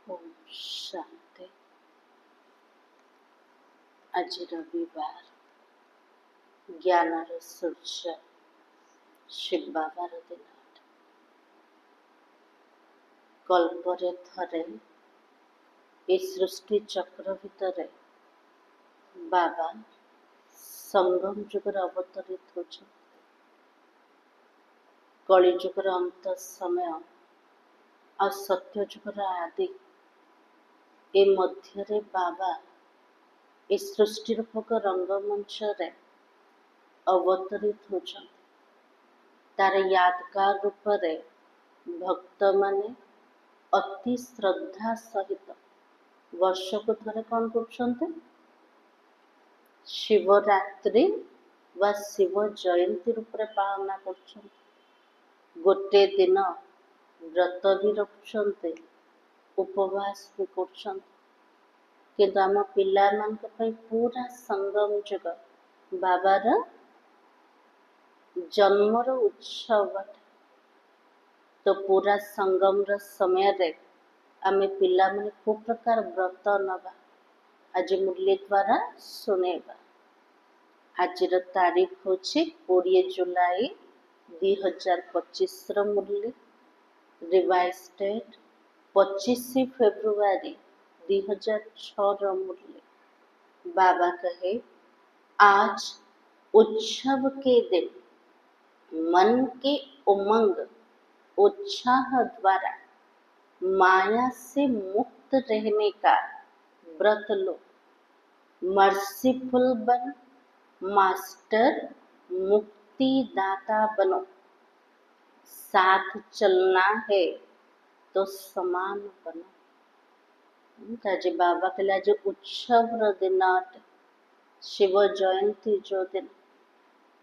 ओम शांति। आज रविवार ज्ञानर सूर्य शिव बाबार दिन। कल्परे थरे ए सृष्टि चक्र भितर बाबा संगम जुगर अवतरित होछन। कली जुगर अंत समय और सत्य जुगर आदि ए मध्य बाबा ए सृष्टि रूपक रंगमंच रे अवतरित होछन। तार यादगार रूप रे भक्त माने अति श्रद्धा सहित वर्ष को थरे कौन कर शिवरात्रि व शिव जयंती रूप पालना कर गोटे दिन व्रत भी रखुंट उपवास भी कर किंतु आम पिला पूरा संगम जुग बाबार जन्मर उत्सव। तो पूरा संगम समय रे आमे पिला माने को प्रकार व्रत नवा आज मुरली द्वारा सुनेबा। आज तारीख हूँ 20 जुलाई 2025 मुरली रिवाइज डेट 25 फेब्रुआरी 2006 मुरली। बाबा कहे आज उत्सव के दिन मन के उमंग उत्साह द्वारा माया से मुक्त रहने का व्रत लो। मर्सीफुल बन, मास्टर मुक्ति दाता बनो। साथ चलना है तो समान बनो। ताजे बाबा के लिए जो उत्सव दिन शिव जयंती जो दिन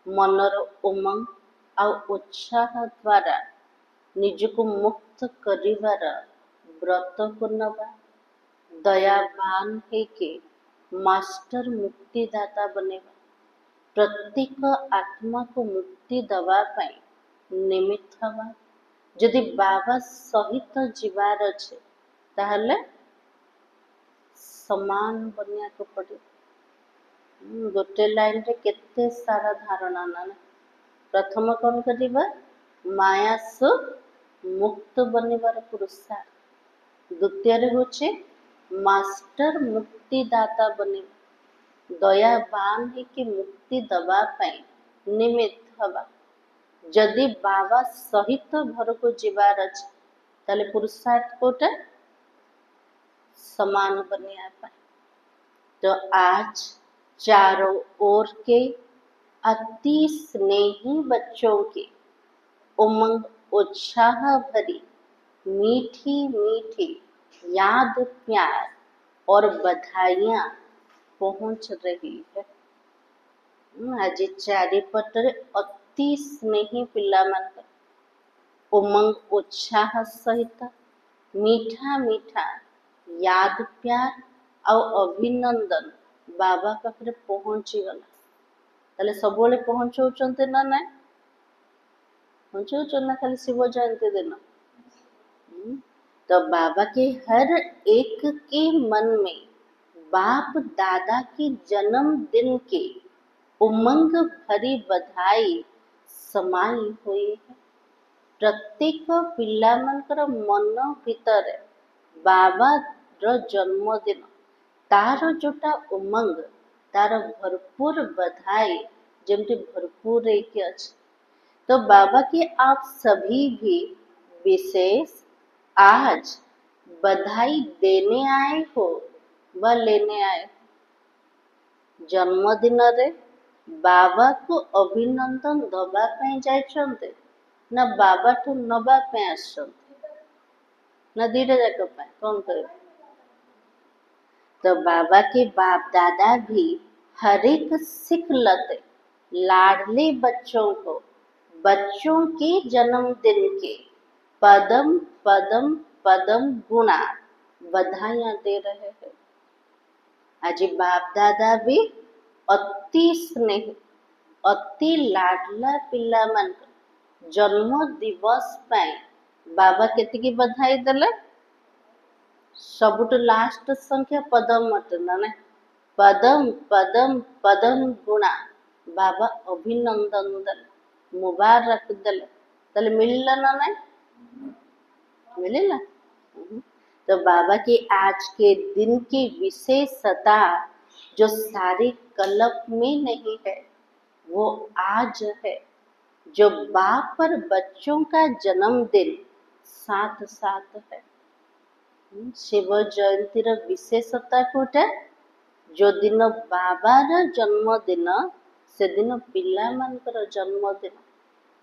मनर उमंग और उत्साह द्वारा निजको मुक्त करिवार व्रत को नवा। दयावान है के मास्टर मुक्तिदाता बनेगा। प्रत्येक आत्मा को मुक्ति दवा पाई निमित्त हवा। जदि बाबा सहित जीवार अच्छे ताहले समान बनिया को पड़े। गोटे लाइन रे केते सारा धारणा ना। प्रथम कौन करिबा माया सु मुक्त बनिबार पुरस्कार। द्वितीय रे होचे मास्टर मुक्तिदाता बने। दयावान है कि मुक्ति दवा पाई निमित्त हवा। जदि बाबा सहित घर को जीवार अच्छे ताले पुरुषार्थ कोटा समान बनिया पाए। तो आज चारों ओर के अति स्नेही बच्चों के उमंग उत्साह भरी मीठी मीठी याद प्यार और बधाइयाँ पहुँच रही है। आज चारिपटर अति स्नेही पिला मान उमंग उत्साह सहित मीठा मीठा याद प्यार और अभिनंदन बाबा पाखे पहुँची गला। ताले सबले पहुँचौचंते ना ना पहुँचौचन ना खाली शिव जयंती दिन। तो बाबा के हर एक के मन में बाप दादा के जन्मदिन के उमंग भरी बधाई समाई हुई है। प्रत्येक पिला मनकर मन भीतर बाबा रो जन्मदिन तार जोटा उमंग तार भरपूर बधाई जमती भरपूर एक अच्छे। तो बाबा के आप सभी भी विशेष आज बधाई देने आए हो व लेने आए हो। जन्मदिन रे बाबा को अभिनंदन दबा पे जाइछन्ते ना बाबा ठू नबा पे आछन्ते ना दीटा जाक पे कौन करे। तो बाबा के बाप दादा भी हर एक सिख लते लाडले बच्चों को बच्चों के जन्मदिन के पदम पदम पदम गुणा बधाइयाँ दे रहे हैं। आज बाप दादा भी अति स्नेह अति लाडला पिला मन जन्म दिवस पाए बाबा केतिकी बधाई देले सबुठ लास्ट संख्या पदम अटे ना ना पदम पदम पदम गुणा बाबा अभिनंदन देले मुबारक देले तले मिलला ना ना मिलेला। तो बाबा की आज के दिन की विशेषता जो सारी कल्प में नहीं है वो आज है। जो बाप पर बच्चों का जन्मदिन साथ साथ है। शिव जयंतीर विशेषता कोटा जो दिन बाबार जन्मदिन से दिन पिला मानकर जन्मदिन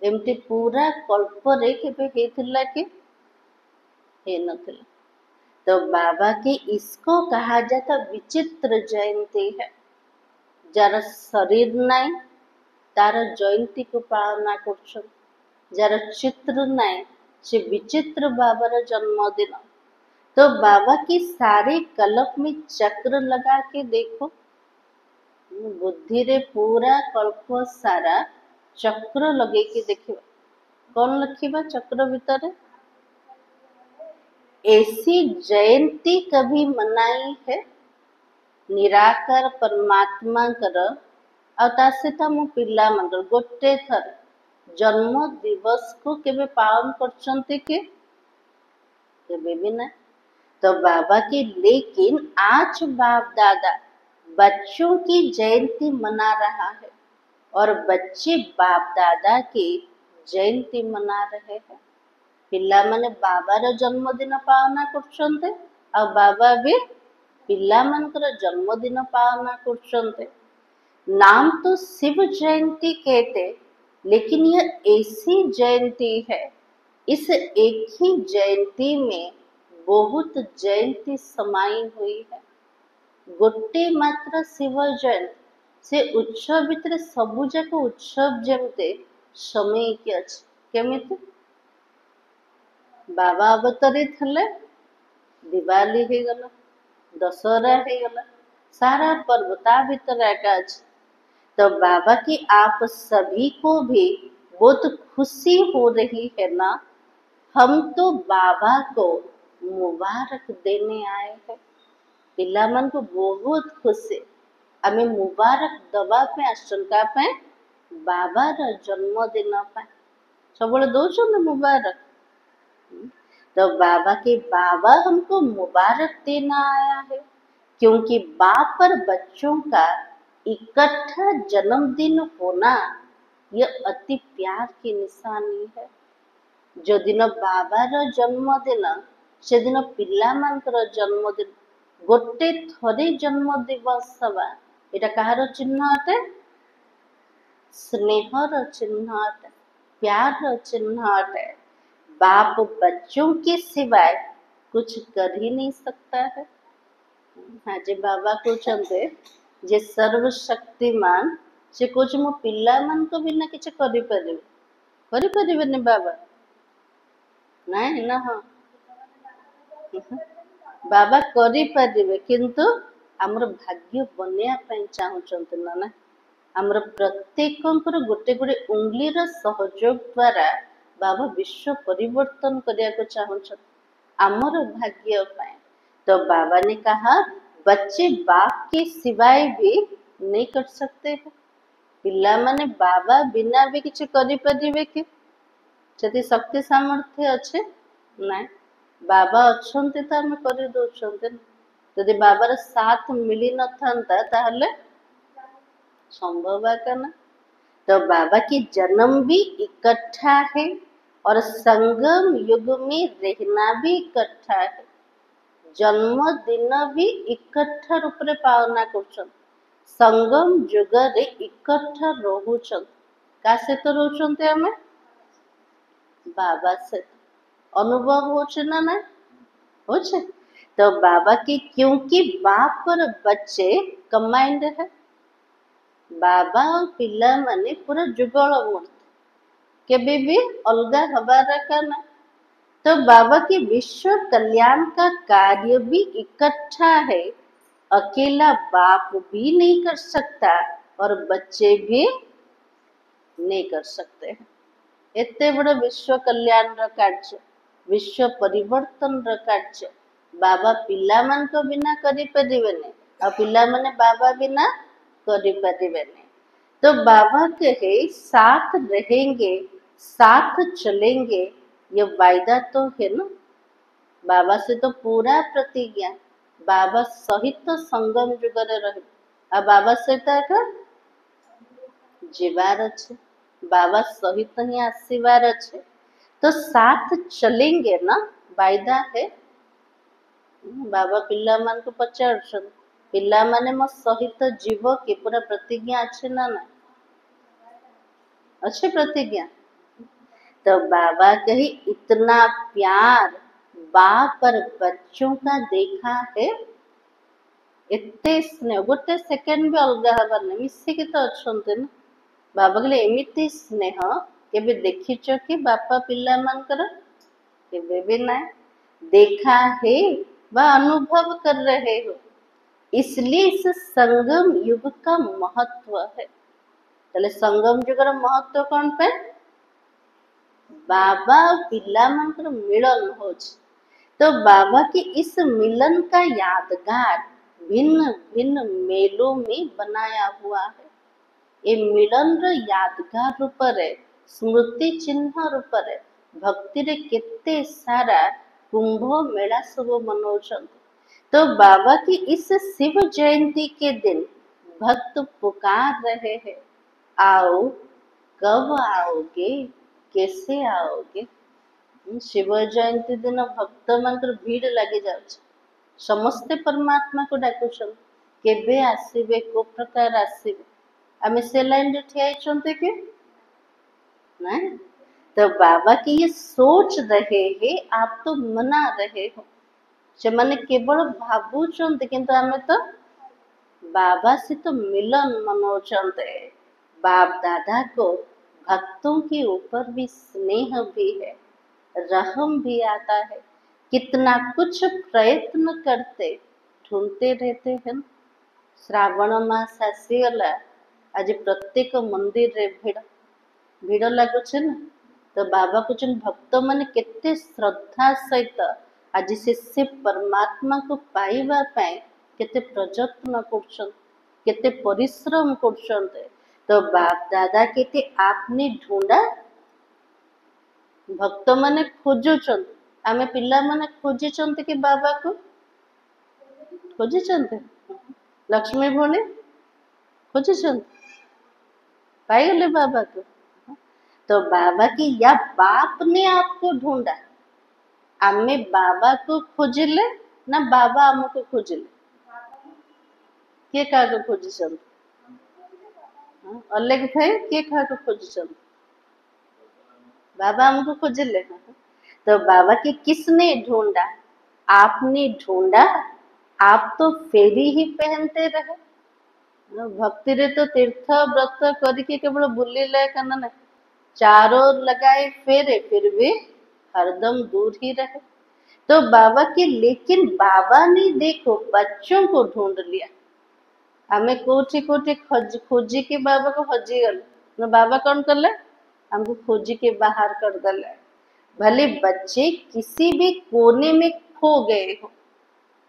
एमती पूरा कल्परे केबे हेतिला कि हे नथिला। तो बाबा के इसको कहा जाता विचित्र जयंती है। जार शरीर नाई तार जयंती को पालना कर जार चित्र नाई से विचित्र बाबार जन्मदिन। तो बाबा की सारे कल्प में चक्र लगा के देखो बुद्धि रे पूरा कल्प सारा चक्र लगे के देखिबा कौन लिखिबा चक्र भीतर ऐसी जयंती कभी मनाई है निराकार परमात्मा कर आतासेता मो पिला मंडल गोटे थर जन्म दिवस को केबे पालन करछंती के केबे भी ना। तो बाबा की लेकिन आज बाप दादा बच्चों की जयंती मना रहा है और बच्चे बाप दादा की जयंती मना रहे हैं। पिला माने बाबार जन्मदिन पालना करछंते और बाबा भी पिला मानकर जन्मदिन पालना करछंते। नाम तो शिव जयंती कहते लेकिन यह ऐसी जयंती है इस एक ही जयंती में बहुत जयंती समाई हुई है। गोटे मात्र शिव जयंती से उत्सव भितर सबु जाक उत्सव जमते समय की अच्छे केमिति बाबा अवतरित हले दिवाली हो गला दशहरा हो गला सारा पर्व ता भीतर एका अच्छे। तो बाबा की आप सभी को भी बहुत खुशी हो रही है ना। हम तो बाबा को मुबारक देने आए हैं पिला मन को बहुत खुशी आमे मुबारक दबा पे आशंका पे बाबार जन्मदिन पे सब दौरान मुबारक। तो बाबा के बाबा हमको मुबारक देना आया है क्योंकि बाप पर बच्चों का इकट्ठा जन्मदिन होना यह अति प्यार की निशानी है। जो दिन बाबार जन्मदिन से दिन पिला मानकर जन्मदिन गोटे थरे जन्म दिवस हवा एटा कहार चिन्ह अटे स्नेहर चिन्ह अटे प्यार चिन्ह अटे। बाप बच्चों के सिवाय कुछ कर ही नहीं सकता है। हाँ जी बाबा कहते जे सर्वशक्तिमान से कुछ मो पिला मान को भी ना किछ करि परिबे बाबा नहीं ना हाँ बाबा करि परिबे किंतु हमर भाग्य बनिया पई चाहुचंत ना ना हमर प्रत्येकंकर गोटे गोटे उंगलीर सहयोग द्वारा बाबा विश्व परिवर्तन करिया को चाहुचंत हमर भाग्य पाए। तो बाबा ने कहा बच्चे बाप के सिवाय भी नहीं कर सकते हैं पिला माने बाबा बिना भी किछ करि परिबे कि जदि शक्ति सामर्थ्य अच्छे ना बाबा अच्छे तो आम कर दौरान जदि बाबार साथ मिली न था ताहले संभव है ना। तो बाबा की जन्म भी इकट्ठा है और संगम युग में रहना भी इकट्ठा है। जन्मदिन भी इकट्ठा रूप रे पालना कर संगम युग रे इकट्ठा रोहुचन का से तो रोचंते हमें बाबा से अनुभव होचे ना ना होचे। तो बाबा की क्योंकि बाप पर बच्चे कंबाइंड है बाबा और पिला माने पूरा जुगल मूर्ति केबे भी अलगा हबार का ना। तो बाबा के विश्व कल्याण का कार्य भी इकट्ठा है अकेला बाप भी नहीं कर सकता और बच्चे भी नहीं कर सकते हैं। इतने बड़े विश्व कल्याण रा कार्य विश्व परिवर्तन रा कार्य बाबा पिला मान को बिना करी परिबेने और पिला माने बाबा बिना करी परिबेने। तो बाबा कहे साथ रहेंगे, साथ चलेंगे, ये वायदा तो है ना। बाबा से तो पूरा प्रतिज्ञा, बाबा सहित तो संगम जुगरे रहे आ बाबा सहित एका जीवार अच्छे, बाबा सहित ही आसीबार अच्छे। तो साथ चलेंगे ना, वायदा है। बाबा पिला मान को पचार पिला माने मो सहित जीव की पूरा प्रतिज्ञा अच्छे ना ना अच्छे प्रतिज्ञा। तो बाबा कही इतना प्यार बाप और बच्चों का देखा है, एते स्नेह गोटे सेकेंड भी अलग हबार नहीं, मिसिकी तो अच्छे ना। बाबा कहले एमिति स्नेह केबे देखिच कि बापा पिला मानकर, केबे भी ना देखा है व अनुभव कर रहे हो। इसलिए इस संगम युग का महत्व है। ताले संगम युग का महत्व कौन पे? बाबा पिला मानकर मिलन हो। तो बाबा की इस मिलन का यादगार भिन्न भिन्न मेलों में बनाया हुआ है। ये मिलन रो यादगार रूप रे, स्मृति चिन्ह रूप रे भक्ति रे केते सारा कुंभ मेला सब मनोचन। तो बाबा की इस शिव जयंती के दिन भक्त पुकार रहे हैं, आओ, कब आओगे, कैसे आओगे। शिव जयंती दिन भक्त मानकर भीड़ लगी जाउछ, समस्ते परमात्मा को डाकुछन, केबे आसीबे, को प्रकार आसीबे। आमे से लाइन रे ठिया होइछन्ते कि ना। तो बाबा की ये सोच रहे हैं, आप तो मना रहे हो। से माने केवल भाबुचन्ते किंतु आमे तो बाबा से तो मिलन मनोचन्ते। बाप दादा को भक्तों के ऊपर भी स्नेह भी है, रहम भी आता है। कितना कुछ प्रयत्न करते, ढूंढते रहते हैं। श्रावण मास आसीगला, आज प्रत्येक मंदिर रे भीड़ भीड़ लगुच ना। तो बाबा कुछ भक्त मान केते श्रद्धा सहित आज से शिव परमात्मा को पाइबा पाए केते प्रयत्न करछन, केते परिश्रम करछन। तो बाप दादा केते आपने ढूंढा, भक्त माने खोजुचन, आमे पिला माने खोजिचंते कि बाबा को खोजिचंते। लक्ष्मी भोले खोजिचंते, पाइगले बाबा को। तो बाबा की या बाप ने आपको ढूंढा, आमे बाबा को खोजिले ना बाबा हमको खोजिले, के का को खोजिचंते। अलग भाई के का को खोजिचंते, बाबा हमको खोजिले। तो बाबा की किसने ढूंढा? आपने ढूंढा। आप तो फेरी ही पहनते रहे, भक्ति रे तो तीर्थ व्रत करके केवल बुलिले कना ना, चारों लगाए फेरे फिर भी हरदम दूर ही रहे। तो बाबा के, लेकिन बाबा ने देखो बच्चों को ढूंढ लिया। हमें कोठी कोठी खोजी के बाबा को हजी गल, बाबा कौन कर ले, हमको खोजी के बाहर कर दले। भले बच्चे किसी भी कोने में खो गए हो,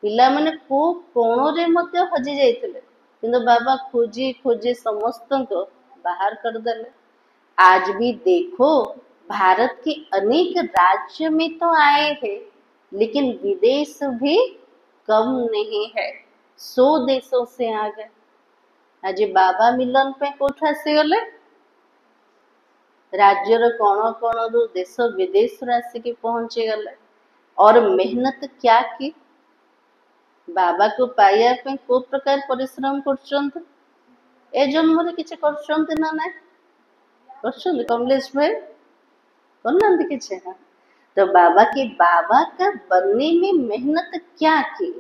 पिला माने को कोण रे मध्य हजी जाइथिले, किंतु बाबा खोजी खोजी समस्त को बाहर कर दले। आज भी देखो भारत के अनेक राज्य में तो आए हैं, लेकिन विदेश भी कम नहीं है, 100 देशों से आ गए। आज बाबा मिलन पे कोठा से गले, राज्यर कौन कौन रू देश विदेश आसिक पहुंची गले। और मेहनत क्या की, बाबा को पाइया पे को प्रकार परिश्रम करछन्त, ए जन्म रे किछ करछन्त ना ना करछन्त। कमलेश भाई करना किछ है। तो बाबा की, बाबा का बनने में मेहनत क्या की,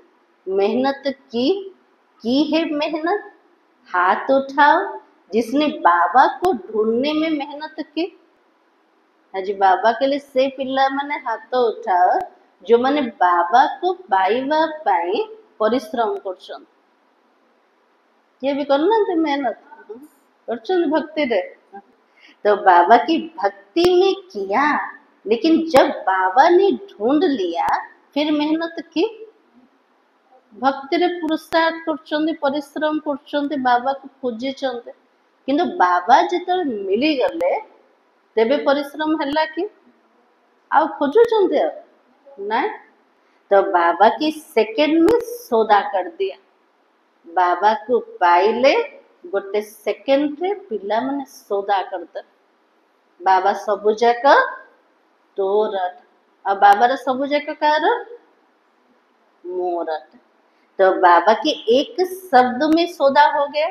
मेहनत की है मेहनत। हाथ उठाओ जिसने बाबा को ढूंढने में मेहनत की। आज बाबा के लिए से पिला माने हाथ उठाओ जो माने बाबा को पाइबा पाए परिश्रम करछन, ये भी करना मेहनत करछन भक्ति रे। तो बाबा की भक्ति में किया, लेकिन जब बाबा ने ढूंढ लिया फिर मेहनत की। भक्ति रे पुरुषार्थ करछन्ते परिश्रम करछन्ते बाबा को खोजिछन्ते किंतु बाबा जेतल मिली गले तेबे परिश्रम हल्ला कि आउ खोजुछन्ते ना तो बाबा की सेकेंड में सौदा कर दिया बाबा को पाइले गोटे सेकेंड रे पिला माने सौदा करते बाबा सबु जाक तोर और बाबा सबु जाक कार मोर तो बाबा के एक शब्द में सौदा हो गया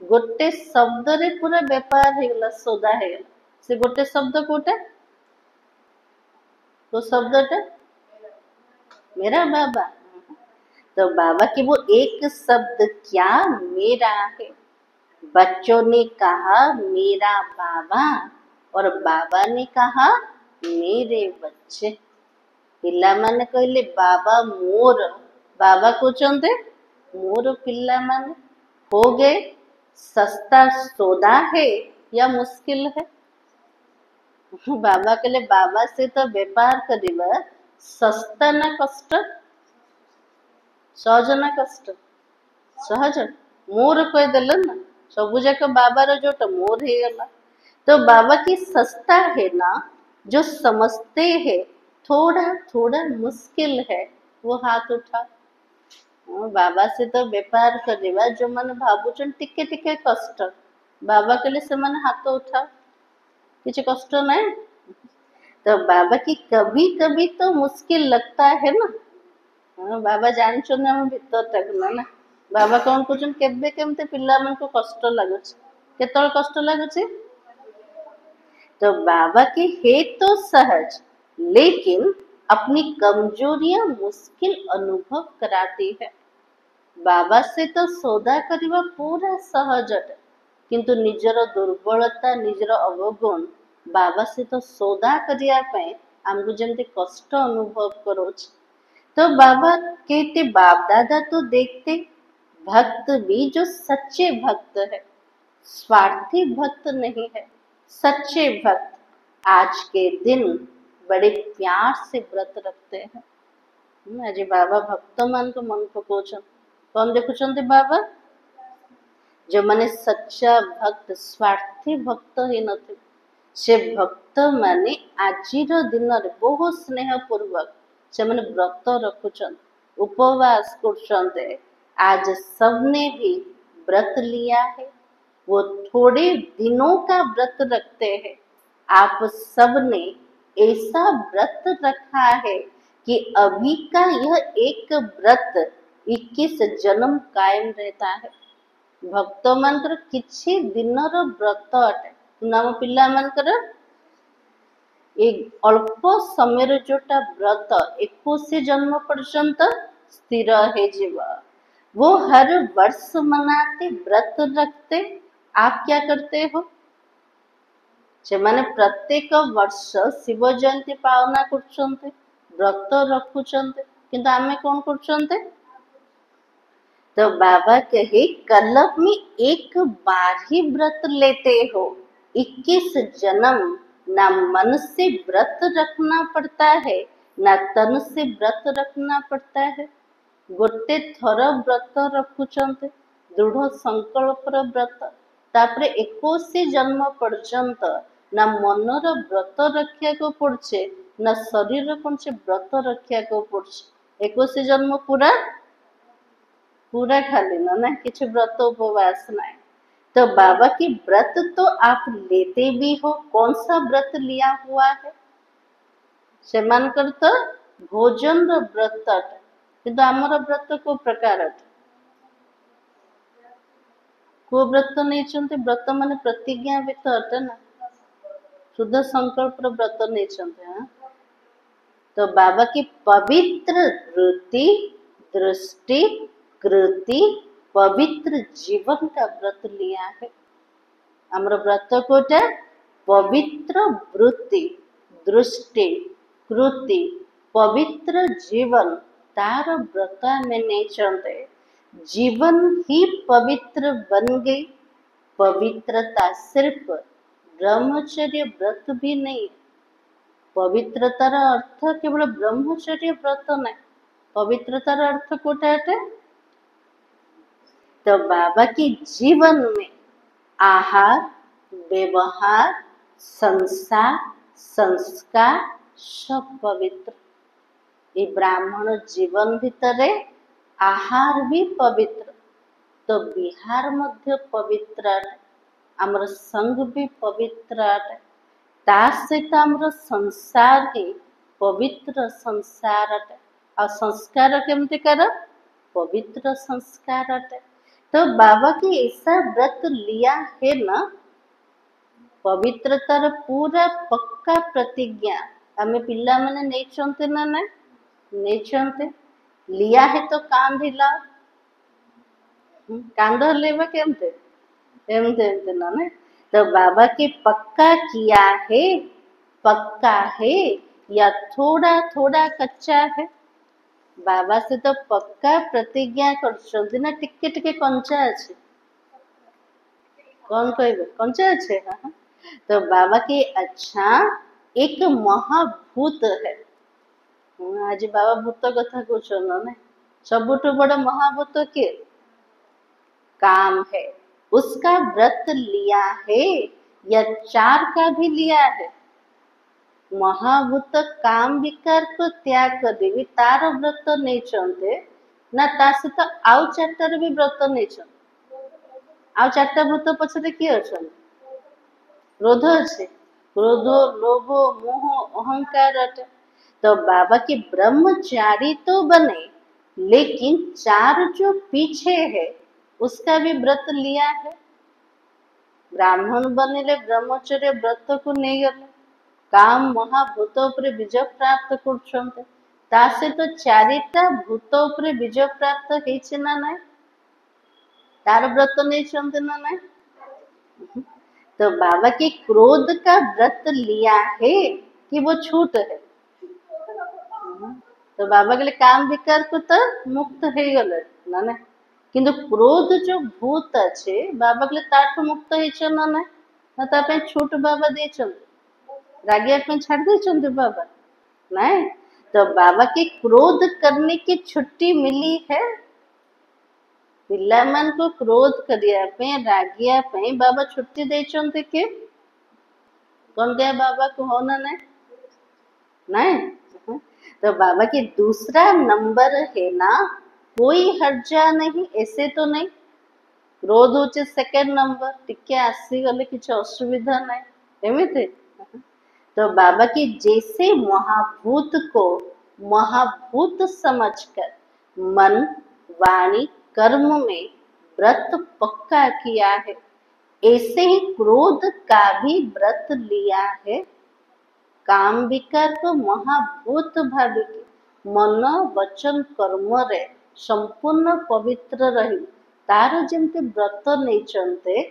गोटे शब्द रे पूरा व्यापार हो गला सौदा हो गला से गोटे शब्द कोटे तो शब्दटा मेरा बाबा तो बाबा के वो एक शब्द क्या मेरा है बच्चों ने कहा मेरा बाबा और बाबा ने कहा मेरे बच्चे पिला माने कहले बाबा मोर बाबा कहते मोर पिला माने हो गए सस्ता सौदा है या मुश्किल है बाबा कहले बाबा से तो व्यापार करिबा सस्ता ना कष्ट सहज ना कष्ट सहज मोर कह देल ना सबू जाक बाबार जोटा मोर हो गला तो बाबा की सस्ता है ना जो समझते हैं थोड़ा थोड़ा मुश्किल है वो हाथ उठा बाबा से तो व्यापार करिबा जो मन भाबुचन टिके टिके कष्ट बाबा के लिए से मन हाथ उठा किसी कष्ट नहीं तो बाबा की कभी कभी तो मुश्किल लगता है ना हाँ बाबा जानछन हम भीतर तक ना बाबा कौन कहछन केबे केमते पिला मन को कष्ट लागुछ केतल कष्ट लागुछ तो बाबा के है तो सहज लेकिन अपनी कमजोरियां मुश्किल अनुभव कराती है बाबा से तो सौदा करवा पूरा सहज अटे किंतु निजर दुर्बलता निजर अवगुण बाबा से तो सौदा करिया पे हमको जमते कष्ट अनुभव करोछ तो बाबा कहते बाप दादा तो देखते भक्त भी जो सच्चे भक्त है स्वार्थी भक्त नहीं है सच्चे भक्त आज के दिन बड़े प्यार से व्रत रखते हैं आज बाबा भक्त मान को मन पकोचन कौन देखुचंते बाबा जो माने सच्चा भक्त स्वार्थी भक्त ही नथिबे से भक्त माने आजिर दिन बहुत स्नेह पूर्वक से माने व्रत रखुचन उपवास करछन्ते आज सबने भी व्रत लिया है वो थोड़े दिनों का व्रत रखते हैं आप सबने ऐसा व्रत रखा है कि अभी का यह एक व्रत 21 जन्म कायम रहता है भक्त मानकर किछि दिनर व्रत अटे नाम पिला मानकर एक अल्प समय जोटा व्रत 21 जन्म पर्यंत स्थिर है जीवा वो हर वर्ष मनाते व्रत रखते आप क्या करते हो से प्रत्येक वर्ष शिव जयंती पालना करछन्ते व्रत रखुछन्ते किंतु आमे कौन करछन्ते तो बाबा कहे कलप में एक बार ही व्रत लेते हो 21 जन्म ना मन से व्रत रखना पड़ता है ना तन से व्रत रखना पड़ता है गोटे थर व्रत रखुचंते दृढ़ संकल्प व्रत तापरे 21 जन्म पर्यंत ना मनर व्रत रखा को पड़छे ना शरीर कौन से व्रत रखा को पड़छे 21 जन्म पूरा पूरा खाली ना किसी व्रत उपवास ना तो बाबा की व्रत तो आप लेते भी हो कौन सा व्रत लिया हुआ है सेमानकर तो भोजन व्रत किंतु आमर व्रत को प्रकार को व्रत नहीं चलते व्रत माने प्रतिज्ञा भी तो अटे ना शुद्ध संकल्प व्रत नहीं चलते हाँ तो बाबा की पवित्र वृत्ति दृष्टि कृति पवित्र जीवन का व्रत लिया है आमर व्रत कोटा पवित्र वृत्ति दृष्टि कृति पवित्र जीवन तार व्रत में नहीं चलते जीवन ही पवित्र बन गई पवित्रता सिर्फ ब्रह्मचर्य व्रत भी नहीं पवित्रतार अर्थ केवल ब्रह्मचर्य व्रत नहीं पवित्रतार अर्थ कोटा है। तो बाबा के जीवन में आहार, व्यवहार, संसार, संस्कार सब पवित्र। ये ब्राह्मण जीवन भितरे आहार भी पवित्र, तो विहार मध्य पवित्र अटे, आमर संग भी पवित्र अटे, ता सहित आमर संसार ही पवित्र संसार अटे। और संस्कार केमती कर पवित्र संस्कार अटे। तो बाबा की ऐसा व्रत लिया है ना, पवित्रतार पूरा पक्का प्रतिज्ञा आमे पिला माने नहीं चलते ना, नहीं चलते लिया है तो कांधिला कांध लेवा केमते एमते एमते ना ने। तो बाबा के पक्का किया है, पक्का है या थोड़ा थोड़ा कच्चा है। बाबा से तो पक्का प्रतिज्ञा कर ना, टिके टिके कंचा अच्छे कौन कहबे कंचा अच्छे। हाँ तो बाबा के अच्छा एक महाभूत है। आज बाबा भूत कथा कहछन ना, सबुठु बड़ महाभूत के काम है, उसका व्रत लिया है या 4 का भी लिया है। महाभूत काम विकार को त्याग कर देवी तार व्रत नहीं चलते ना, ता सहित आउ 4टार भी व्रत नहीं चलते। आउ 4टा व्रत पछरे किए अछन, क्रोध अच्छे, क्रोध, लोभ, मोह, अहंकार अटे। तो बाबा के ब्रह्मचारी तो बने, लेकिन 4 जो पीछे है उसका भी व्रत लिया है। ब्राह्मण बनिले ब्रह्मचर्य व्रत को नहीं गले, काम महाभूत उपरे विजय प्राप्त करछन्ते, ता से तो 4टा भूत उपरे विजय प्राप्त हेछि ना नहीं, तार व्रत नहीं चलते ना नहीं। तो बाबा के क्रोध का व्रत लिया है कि वो छूट है। तो बाबा के लिए काम विकार को तो मुक्त है गले ना ना, किंतु क्रोध जो भूत अच्छे बाबा के लिए ताठ मुक्त है ना ना, ना ता छूट बाबा दे रागिया पे छाड़ दे बाबा नहीं। तो बाबा के क्रोध करने की छुट्टी मिली है। पिला मान को क्रोध करिया पे रागिया पे बाबा छुट्टी दे के कौन गया बाबा को होना नहीं नहीं। तो बाबा के दूसरा नंबर है ना, कोई हर्जा नहीं ऐसे तो नहीं, क्रोध होचे सेकेंड नंबर टिके आसी गले किछ असुविधा नहीं एमिते। तो बाबा के जैसे महाभूत को महाभूत समझकर मन, वाणी, कर्म में व्रत पक्का किया है, ऐसे ही क्रोध का भी व्रत लिया है। काम विकार को महाभूत भाविक मन, वचन, कर्म रे संपूर्ण पवित्र रही तार जमते व्रत नहीं चलते,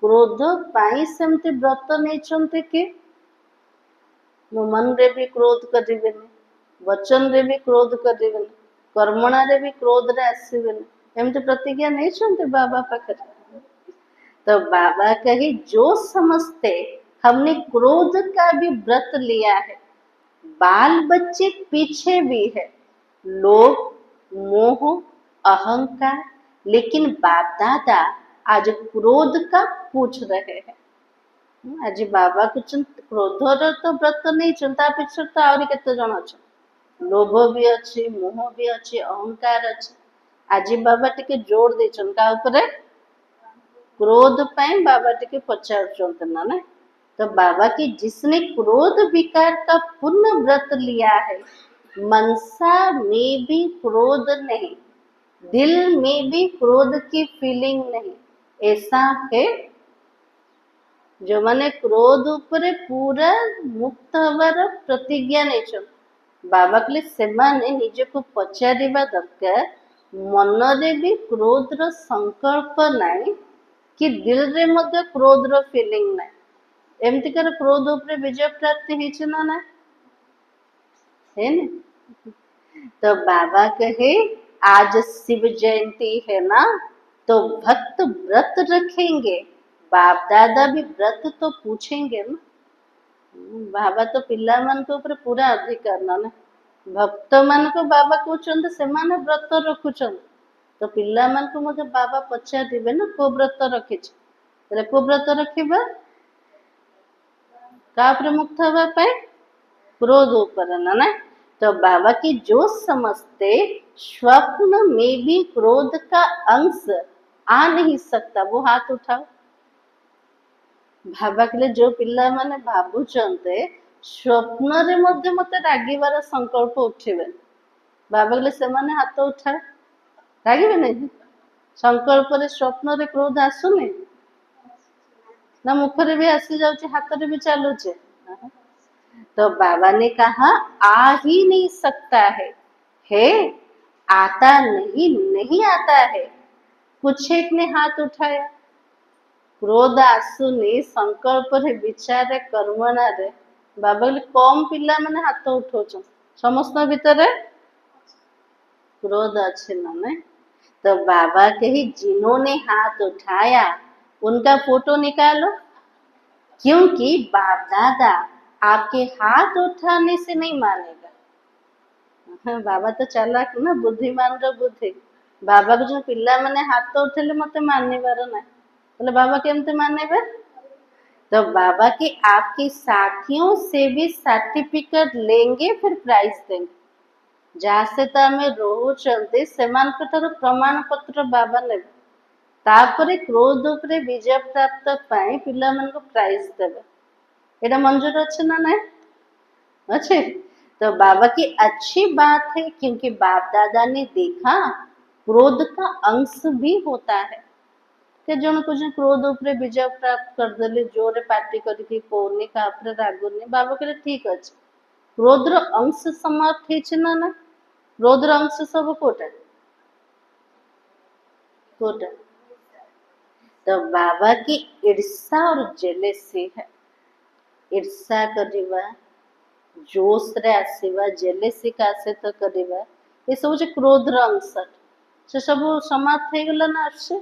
क्रोध पाई सेमते व्रत नहीं चलते के मो मन रे भी क्रोध करिबेनी, वचन रे भी क्रोध करिबेनी, कर्मणा रे भी क्रोध रे आसीबेनी, एमते प्रतिज्ञा नहीं चलते बाबा पाखरे। तो बाबा कहे जो समझते हमने क्रोध का भी व्रत लिया है, बाल बच्चे पीछे भी है, लोभ, मोह, अहंकार, लेकिन बाप दादा आज क्रोध का पूछ रहे हैं। आज बाबा कुछ क्रोधर तो व्रत नहीं चिंता पिछड़ तो आहरी केते जण अच्छा, लोभ भी अच्छी, मोह भी अच्छी, अहंकार अच्छी। आज बाबा टिके जोर देछन का ऊपर क्रोध पाए बाबा टिके पचार ना। तो बाबा की जिसने क्रोध विकार का पूर्ण व्रत लिया है, मनसा में भी क्रोध नहीं, दिल में भी क्रोध की फीलिंग नहीं, ऐसा है जो माने क्रोध ऊपर पूरा मुक्त हवार प्रतिज्ञा नहीं चल। बाबा के लिए सेमाने निजे को पचारिबा दरकार, मन रे भी क्रोध रो संकल्प नहीं कि दिल रे मध्य क्रोध रो फीलिंग नहीं, एमती कर क्रोध ऊपर विजय प्राप्ति हेछि ना ना है न। तो बाबा कहे आज शिव जयंती है ना, तो भक्त व्रत रखेंगे, बाप दादा भी व्रत तो पूछेंगे ना। बाबा तो पिला मन के ऊपर पूरा अधिकार ना, भक्त मान को बाबा कहते से व्रत रखुं तो पिला मान को मत बाबा पचारे ना को व्रत रखी को व्रत रखा कापर मुक्त हवापाई क्रोध ऊपर ना तो बाबा की जो समझते स्वप्न में भी क्रोध का अंश आ नहीं सकता वो हाथ उठाओ बाबा कहले जो पिला माने भावुचंते स्वप्न रे मध्य मते रागिबार संकल्प उठिबे बाबा कहले से माने हाथ उठा रागिबे नहीं संकल्प रे स्वप्न रे क्रोध आसुनी ना मुख रे भी आसी जाउची हाथ रे भी चालूचे तो बाबा ने कहा आ ही नहीं सकता है आता नहीं नहीं आता है कुछ एक ने हाथ उठाया क्रोध आसुनी संकल्प रे विचार कर्मणा रे बाबा कहले कम पिला माने हाथ उठाउछन समस्त भीतर क्रोध अच्छे ना तो बाबा कही जिन्होंने हाथ उठाया उनका फोटो निकालो क्योंकि बाप दादा आपके हाथ उठाने से नहीं मानेगा हाँ, बाबा तो चालाक ना बुद्धिमान रो बुद्धि बाबा को जो पिला माने हाथ तो उठेले मते माननेबार ना बोले बाबा केमते मानेबे तो बाबा के आपके साथियों से भी सर्टिफिकेट लेंगे फिर प्राइज देंगे जहाँ से तो आम रोचते से प्रमाण पत्र बाबा ने तापरे क्रोध उपरे विजय प्राप्त पाए पिला मन को प्राइज देवे एटा मंजूर अच्छे ना नहीं अच्छे तो बाबा की अच्छी बात है क्योंकि बाप दादा ने देखा क्रोध का अंश भी होता है के जन को जो क्रोध उपरे विजय प्राप्त कर देले जोरे पार्टी करके कोने कापरे रागुनी बाबा कहले ठीक अछि क्रोध रो अंश समाप्त हेछ ना ना क्रोध रो अंश सब कोटा कोटा तो बाबा की ईर्षा और जेलेसी है ईर्षा करिबा जोश रे आसीबा जेलेसी का से तो करिबा ये सब जो क्रोध रो अंश से सब समाप्त हे गेला ना अच्छे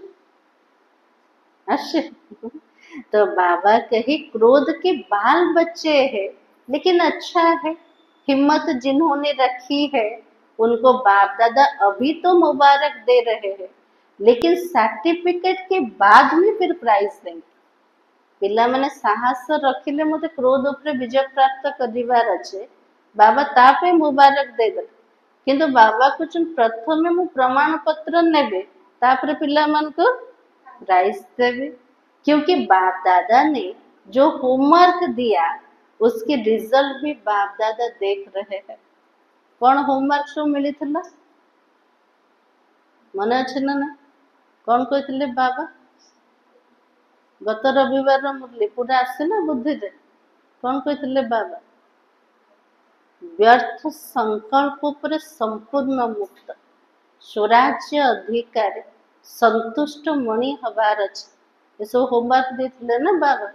तो बाबा कहे क्रोध के बाल बच्चे हैं लेकिन अच्छा है हिम्मत जिन्होंने रखी है उनको बाप दादा अभी तो मुबारक दे रहे हैं लेकिन सर्टिफिकेट के बाद में फिर प्राइज देंगे पिला माने साहस रखिले मते क्रोध उपरे विजय प्राप्त करिवार अच्छे बाबा तापे मुबारक दे दे किंतु बाबा कुछ प्रथम मु प्रमाण पत्र नेबे तापरे पिला मान को प्राइज देवे क्योंकि बाप दादा ने जो होमवर्क दिया उसके रिजल्ट भी बाप दादा देख रहे हैं कौन होमवर्क सब मिली थिला मन अच्छे ना ना कौन कहते बाबा गत रविवार मुरली पूरा आसला बुद्धि रे कौन कहते बाबा व्यर्थ संकल्प पर संपूर्ण मुक्त स्वराज्य अधिकारी संतुष्ट मणि हबार अच्छे ये सब होमवर्क देते ना बाबा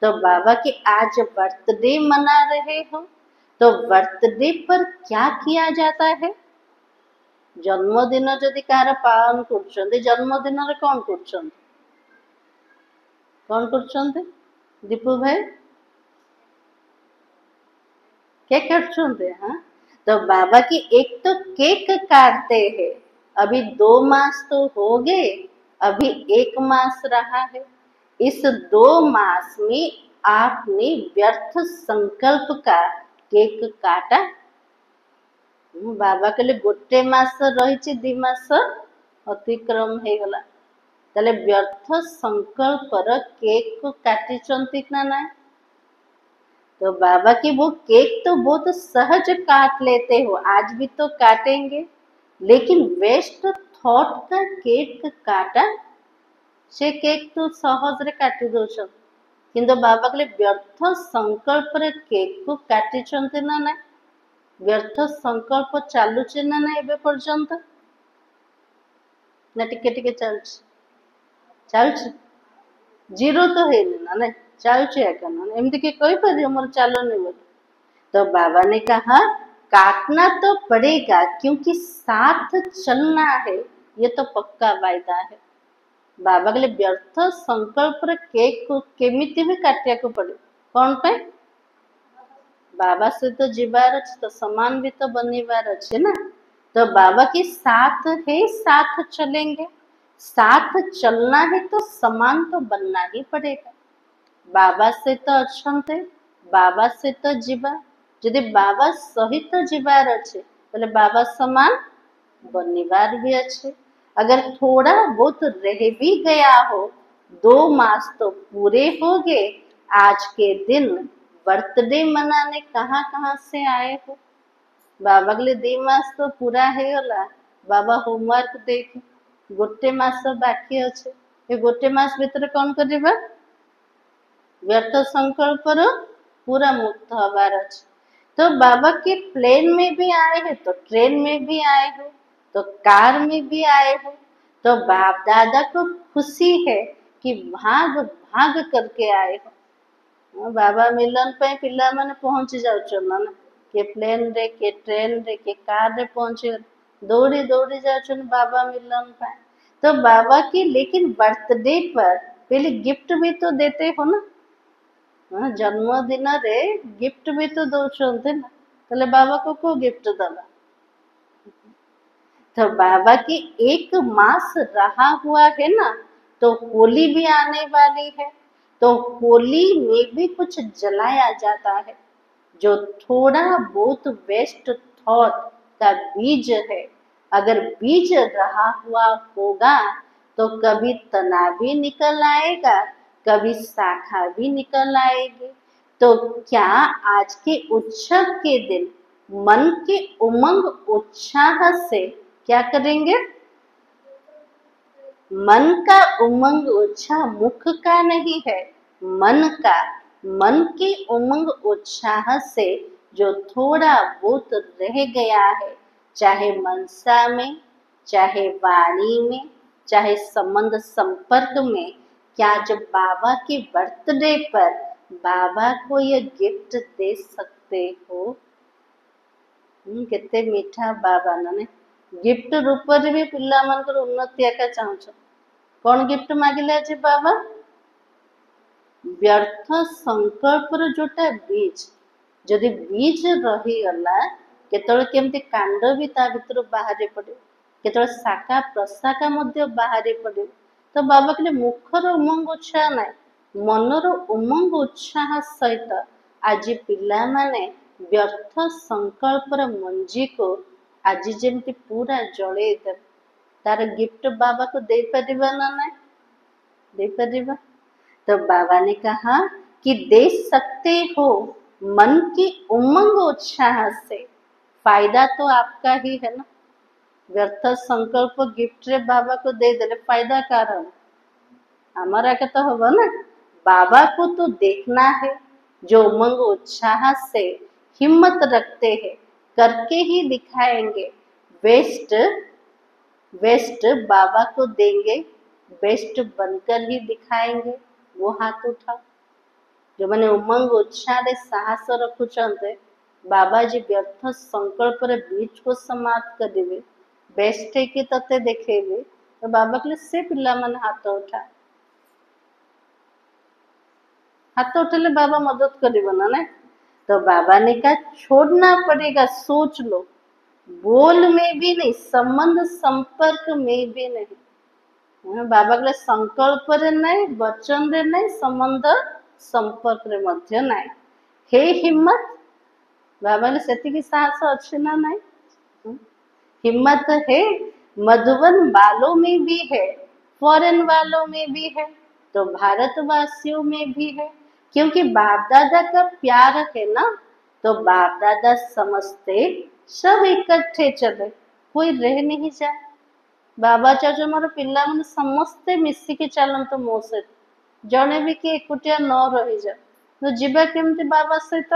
तो बाबा के आज बर्थडे मना रहे हो तो बर्थडे पर क्या किया जाता है जन्मदिन जदि कहार पालन कर जन्मदिन रे कौन कर दीपू भाई केक काटते हाँ तो बाबा की एक तो केक काटते हैं अभी 2 मास तो हो गए अभी 1 मास रहा है इस 2 मास में आपने व्यर्थ संकल्प का केक काटा बाबा कहले गोटे मास रही 2 मास अतिक्रम हो गला ताले व्यर्थ संकल्प केक को काटी ना ना तो बाबा की वो केक तो बहुत सहज काट लेते हो आज भी तो काटेंगे लेकिन वेस्ट थॉट का केक काटा से केक तो सहज रे काटी दौन किंतु बाबा कहले व्यर्थ संकल्प रे केक को काटी ना ना व्यर्थ संकल्प चलुचे ना ना एबे पर्यंत ना टिके टिके चल जीरो तो है ना ना चलुचे एमती के कही पारे मोर चलनी बोली तो बाबा ने कहा काटना तो पड़ेगा क्योंकि साथ चलना है ये तो पक्का वायदा है बाबा कहले व्यर्थ संकल्प रे केक को केमिति भी काटिया को पड़े कौन पे बाबा से तो जीवार अच्छे तो समान भी तो बनिवार अच्छे ना। तो बाबा के साथ है, साथ चलेंगे। साथ चलना है तो समान तो बनना ही पड़ेगा। बाबा से तो अच्छे, बाबा से तो जीवा। यदि बाबा सहित जीवार अच्छे बोले बाबा समान बनिवार भी अच्छे। अगर थोड़ा बहुत रह भी गया हो, 2 मास तो पूरे हो गए। आज के दिन बर्थडे मनाने कहाँ कहाँ से आए हो। बाबा के लिए 2 मास तो पूरा है गला। बाबा होमवर्क देखे गोटे मास बाकी अच्छे। ये गोटे मास भीतर कौन करिबा व्यर्थ संकल्पर पूरा मुक्त हबार अच्छे। तो बाबा के प्लेन में भी आए हैं, तो ट्रेन में भी आए हो, तो कार में भी आए हो। तो बाप दादा को खुशी है कि भाग भाग करके आए हो। बाबा मिलन पे पिला माने पहुंची जाउछन ना के प्लेन रे के ट्रेन रे के कार रे पहुंचे दौड़ी दौड़ी जाउछन बाबा मिलन पे। तो बाबा की लेकिन बर्थडे पर पहले गिफ्ट भी तो देते हो ना। हाँ, जन्मदिन रे गिफ्ट भी तो दौरान ना। ताले बाबा को गिफ्ट दबा। तो बाबा की 1 मास रहा हुआ है ना। तो होली भी आने वाली है। तो होली में भी कुछ जलाया जाता है जो थोड़ा बहुत वेस्ट थॉट का बीज है। अगर बीज रहा हुआ होगा तो कभी तना भी निकल आएगा, कभी शाखा भी निकल आएगी। तो क्या आज के उत्सव के दिन मन के उमंग उत्साह से क्या करेंगे? मन का उमंग उत्साह मुख का नहीं है, मन का। मन के उमंग उत्साह से जो थोड़ा बहुत रह गया है, चाहे मनसा में, चाहे वाणी में, चाहे संबंध संपर्क में, क्या जब बाबा के बर्थडे पर बाबा को ये गिफ्ट दे सकते हो? केते मीठा बाबा ने गिफ्ट रूप भी पिला मानकर उन्नति आका चाहूछ। कौन गिफ्ट मागिले आज बाबा? व्यर्थ संकल्पर जोटा बीज, जदि बीज रहीगला केतବେଳେ केमती कांड भी ता भीतर बाहरी पड़े, केतବେଳେ शाखा प्रशाखा मध्य बाहरी पड़े। तो बाबा कहले मुखर उमंग उत्साह ना, मनर उमंग उत्साह सहित आज पिला माने व्यर्थ संकल्पर मंजी को आज जेमती पूरा जड़े दे। तार गिफ्ट बाबा को दे परिबा ना ना? दे परिबा। तो बाबा ने कहा कि दे सकते हो मन की उमंग उत्साह से। फायदा तो आपका ही है ना। व्यर्थ संकल्प गिफ्ट रे बाबा को दे देले फायदा कारण हमारा के तो होगा ना। बाबा को तो देखना है, जो उमंग उत्साह से हिम्मत रखते हैं करके ही दिखाएंगे। वेस्ट वेस्ट बाबा को देंगे, बेस्ट बनकर ही दिखाएंगे। वो हाथ उठाओ जो मैंने उमंग उत्साह साहस रखुचंते। बाबा जी व्यर्थ संकल्प रे बीच को समाप्त कर देवे, बेस्ट है कि तते देखेबे। तो बाबा के लिए से पिला मन हाथ उठा, हाथ उठेले बाबा मदद करिबो ना ना। तो बाबा ने कहा छोड़ना पड़ेगा, सोच लो। बोल में भी नहीं, संबंध संपर्क में भी नहीं। बाबा के संकल्प रे नहीं, वचन रे नहीं, संबंध संपर्क रे मध्य नहीं। हे हिम्मत, बाबा ने सेतिकी साहस अच्छे ना नहीं। हिम्मत है मधुबन वालों में भी है, फॉरेन वालों में भी है, तो भारतवासियों में भी है। क्योंकि बाप दादा का प्यार है ना। तो बाप दादा समझते सब इकट्ठे चले, कोई रह नहीं जाए। बाबा चाचा मोर पिला मन समस्ते मिसिकी चलत मो सहित, जड़े भी कि एकुटिया न रही जा। तो जीवा केमती बाबा सहित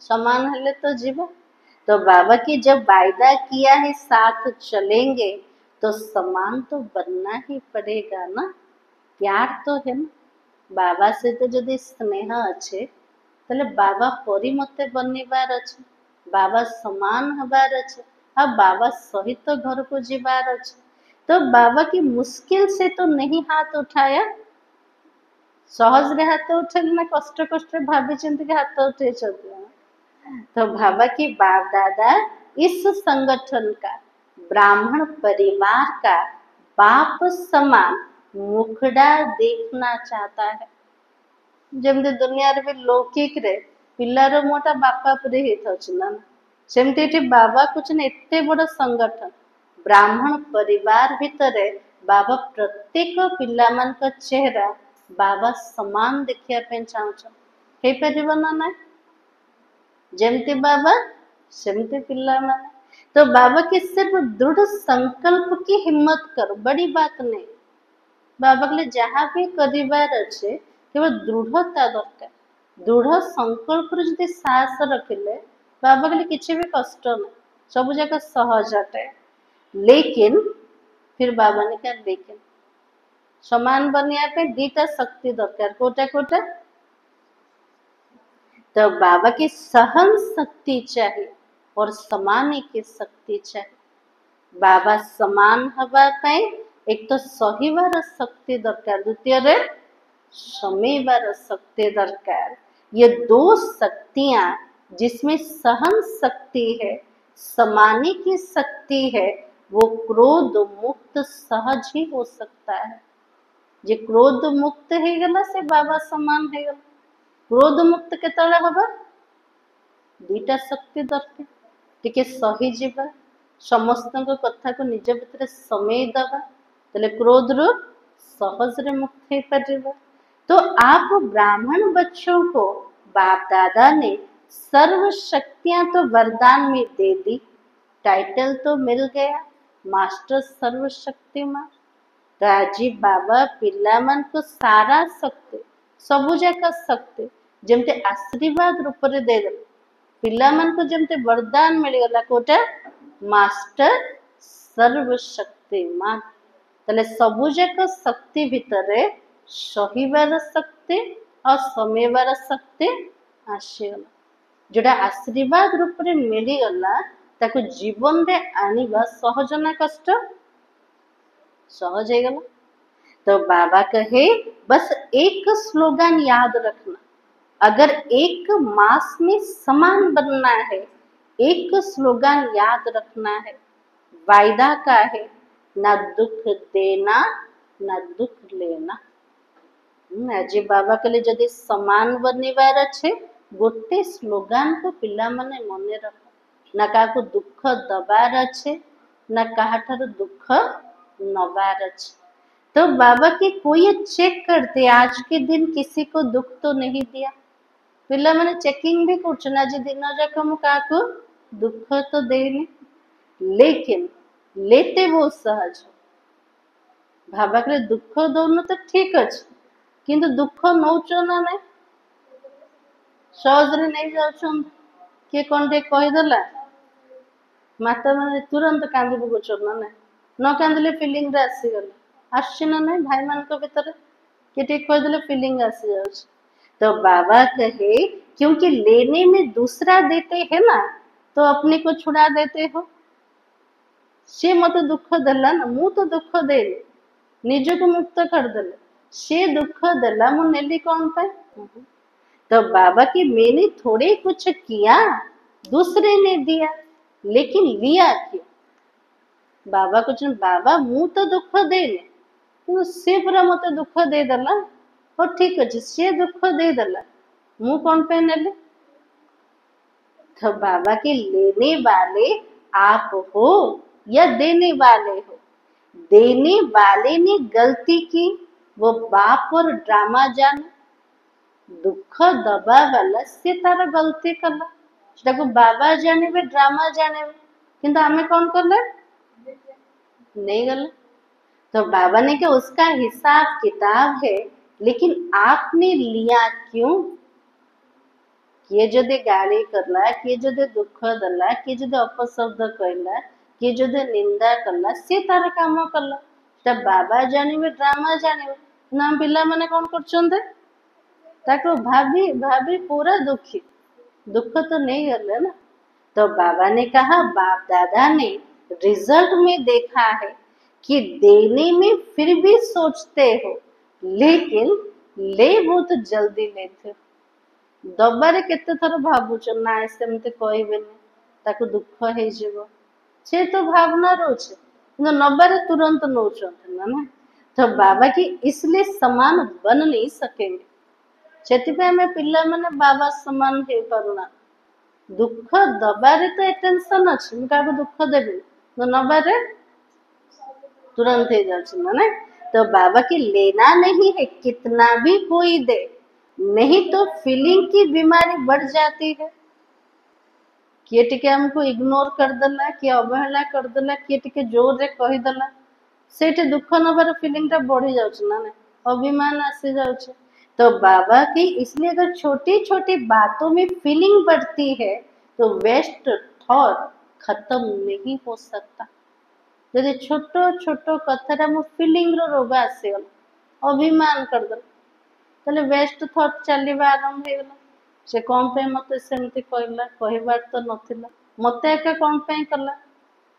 समान हेले तो जीवा। तो बाबा की जब वायदा किया है साथ चलेंगे, तो समान तो बनना ही पड़ेगा ना। प्यार तो है ना। बाबा से तो जदि स्नेह अच्छे ताले बाबा परी मते बनिबार अच्छे, बाबा समान हबार अच्छे, अब बाबा सहित तो घर को जीवार अच्छे। तो बाबा की मुश्किल से तो नहीं हाथ उठाया। सहज रे हाथ उठेल ना कष्ट कष्ट भाभी चिंत के हाथ उठे तो भाबा कि बाप दादा इस संगठन का ब्राह्मण परिवार का बाप समान मुखड़ा देखना चाहता है। जमती दुनिया रे भी लौकिक रे पिल्लार मुटा बापा परे ही ना सेमती एठी बाबा कुछ न एते बड़ संगठन ब्राह्मण परिवार भितर बाबा प्रत्येक पिला मान का चेहरा बाबा समान देखिया पे चाहूछ हे परिबो ना ना जमती बाबा सेमती पिला माने तो बाबा की सिर्फ दृढ़ संकल्प की हिम्मत करो बड़ी बात नहीं बाबा के लिए जहाँ भी करिबार अच्छे केवल दृढ़ता दरकार दृढ़ संकल्प जो साहस रखिले बाबा के लिए किसी भी कष्ट नहीं सब जगह सहज अटे लेकिन फिर बाबा ने क्या लेकिन समान बनिया पे दीटा शक्ति दरकार कोटा कोटा तो बाबा की सहन शक्ति चाहिए और समाने की शक्ति चाहिए बाबा समान हवा पाए एक तो सहीबार शक्ति दरकार द्वितीय रे समीबार शक्ति दरकार ये दो शक्तियां जिसमें सहन शक्ति है समाने की शक्ति है वो क्रोध मुक्त सहज ही हो सकता है जे क्रोध मुक्त है गला से बाबा समान है गला क्रोध मुक्त केतला हबा दुईटा शक्ति दरकार टिके सही जीवा समस्त कथा को निज भीतर समय दबा तले क्रोध रो सहज रे मुक्त हो परिबा तो आप ब्राह्मण बच्चों को बाप दादा ने सर्व शक्तियां तो वरदान में दे दी टाइटल तो मिल गया मास्टर सर्वशक्तिमान राजी बाबा पिला मन को सारा शक्ति सबु जाक शक्ति जमते आशीर्वाद रूप रे दे दे पिला मन को जमते वरदान मिल गला कोटा मास्टर सर्वशक्तिमान तले सबु जाक शक्ति भितरे सहीबार शक्ति और समेबार शक्ति आसीगला जोड़ा आशीर्वाद रूप रे मिली गला ताको जीवन रे आनिबा सहज ना कष्ट सहज है गला तो बाबा कहे बस एक स्लोगन याद रखना अगर एक मास में समान बनना है एक स्लोगन याद रखना है वायदा का है ना दुख देना ना दुख लेना आज बाबा के लिए जदि समान बनवार अच्छे गोटे स्लोगन को पिला माने मने रख ना का दुख दबार अच्छे ना कहा दुख नबार अच्छे तो बाबा की कोई चेक करते आज के दिन किसी को दुख तो नहीं दिया पिला मैंने चेकिंग भी करना जी दिन जाक मु क्या दुख तो देनी लेकिन लेते बहुत सहज बाबा के दुख दौन तो ठीक अच्छे किंतु दुख नौच ना ना सहज नहीं जाऊँ किए कौन टे कहीदेला माता मैंने तुरंत कांदी पकाउछ ना ना न कांदिले फिलिंग रे आसीगले आसी ना ना भाई मान भीतर किए टे कहीदेले फिलिंग आसी जाऊँ तो बाबा कहे क्योंकि लेने में दूसरा देते हैं ना तो अपने को छुड़ा देते हो से मत दुख देला ना मु तो दुख दे निज को मुक्त कर दे से दुख देला मु नेली कौन पाए तो बाबा की मैंने थोड़े कुछ किया दूसरे ने दिया लेकिन लिया क्यों बाबा कुछ बाबा मु तो दुख देने तो से पूरा मत दुख दे देला और ठीक अच्छे से दुख दे देला मु कौन पे नेले तो बाबा के लेने वाले आप हो या देने वाले हो देने वाले ने गलती की वो बाप और ड्रामा जाने दुख दबा वाला से तार गलती कला बाबा जाने भी ड्रामा जाने किंतु हमें कौन करले नहीं गला तो बाबा ने कहा उसका हिसाब किताब है लेकिन आपने लिया क्यों किए जदि गाली करला किए जदि दुख देला किए जदि अपशब्द कहला किए जदि निंदा करला से तार काम करला तब बाबा जानिबे ड्रामा जानिबे ना पिला माने कौन करछंदे ताको भाभी भाभी पूरा दुखी दुख तो नहीं गले ना तो बाबा ने कहा बाप दादा ने रिजल्ट में देखा है कि देने में फिर भी सोचते हो लेकिन ले बहुत जल्दी लेते दबारे केते थर भावुच ना सेमती कहबेनि ताकू दुख हो से तो भावना रोचे किंतु नबारे तुरंत नौचंती ना तो बाबा की इसलिए समान बन नहीं सकेंगे ସେଥିପାଇଁ ଆମେ ପିଲାମାନେ ବାବା ସମାନ ହେଇପାରୁନା दुख दबारे तो टेंशन अच्छी मुझे काको दुख देवी तो नबारे तुरंत हो जाऊँ ना तो बाबा की लेना नहीं है कितना भी कोई दे नहीं तो फीलिंग की बीमारी बढ़ जाती है किए टिके हमको इग्नोर करदेला किए अवहेला करदेला किए टिके जोर रे कहीदेला से दुख नबार फीलिंग टा बढ़ी जाऊँ ना अभिमान आसी जाऊँ तो बाबा की इसलिए अगर छोटी छोटी बातों में फीलिंग बढ़ती है तो वेस्ट थॉट खत्म नहीं हो सकता जदि छोट छोट कथा मो फीलिंग रोग आसीगला अभिमान करदेला ताले वेस्ट थॉट चलवा आरंभ हो गला से कौन पे मते सेमती कहला कहबार तो नथिला मते एका कौन पे कला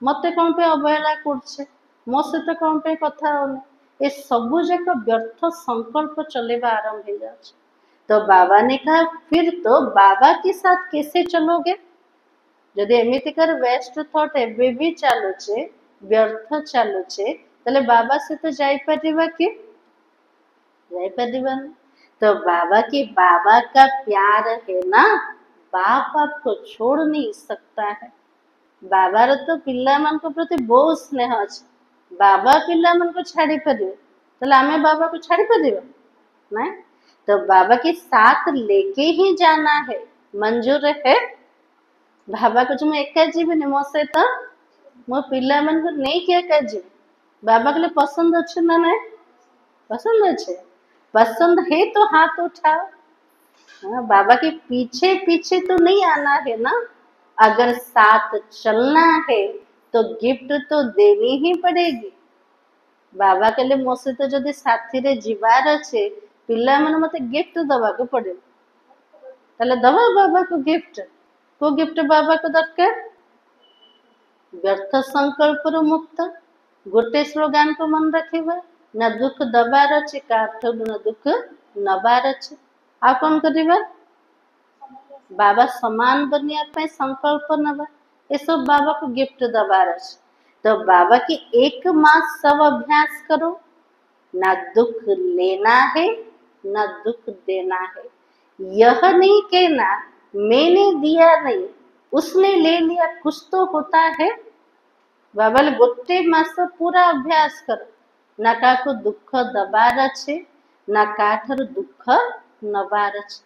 मते कौन पे अवहेला करछे मो सहित कौन पे कथा होने ये सबू जाक व्यर्थ संकल्प चलेवा आरंभ हो जाए तो बाबा ने कहा फिर तो बाबा के साथ कैसे चलोगे जदि एमितिकार वेस्ट थॉट एबे भी चलुचे व्यर्थ चलुचे ताले बाबा से तो जाई परिबा कि जाई परिबानी तो बाबा की बाबा का प्यार है ना बाप आपको छोड़ नहीं सकता है बाबार तो पिला मान प्रति बहुत स्नेह अच्छे बाबा पिला मान को छाड़ी परिबे ताले आमे बाबा को छाड़ी परिबा नहीं तो बाबा के साथ लेके ही जाना है मंजूर है बाबा को जो मैं एका जीवन मो सहित मो पिला मान को नहीं किया एका जीवन बाबा के लिए पसंद अच्छे ना नहीं पसंद अच्छे पसंद है तो हाथ उठाओ हाँ, बाबा के पीछे पीछे तो नहीं आना है ना अगर साथ चलना है तो गिफ्ट तो देनी ही पड़ेगी बाबा के लिए मो सहित जदि साथी रे जीवार अच्छे पिला माने मते गिफ्ट दबा को पड़े ताले दबा बाबा को गिफ्ट बाबा को दरकार व्यर्थ संकल्प मुक्त गोटे स्लोगान को मन रखिबा ना दुख दबार अच्छे काठू ना दुख नबार अच्छे आ कौन करिबा बाबा समान बनिया पे संकल्प नबा ये सब बाबा को गिफ्ट दबार अच्छे तो बाबा की एक मास सब अभ्यास करो ना दुख लेना है ना दुख देना है यह नहीं कहना मैंने दिया नहीं उसने ले लिया कुछ तो होता है बाबा गोटे मास पूरा अभ्यास करो ना काको दुख दबार अच्छे ना काठर दुख नबार अच्छे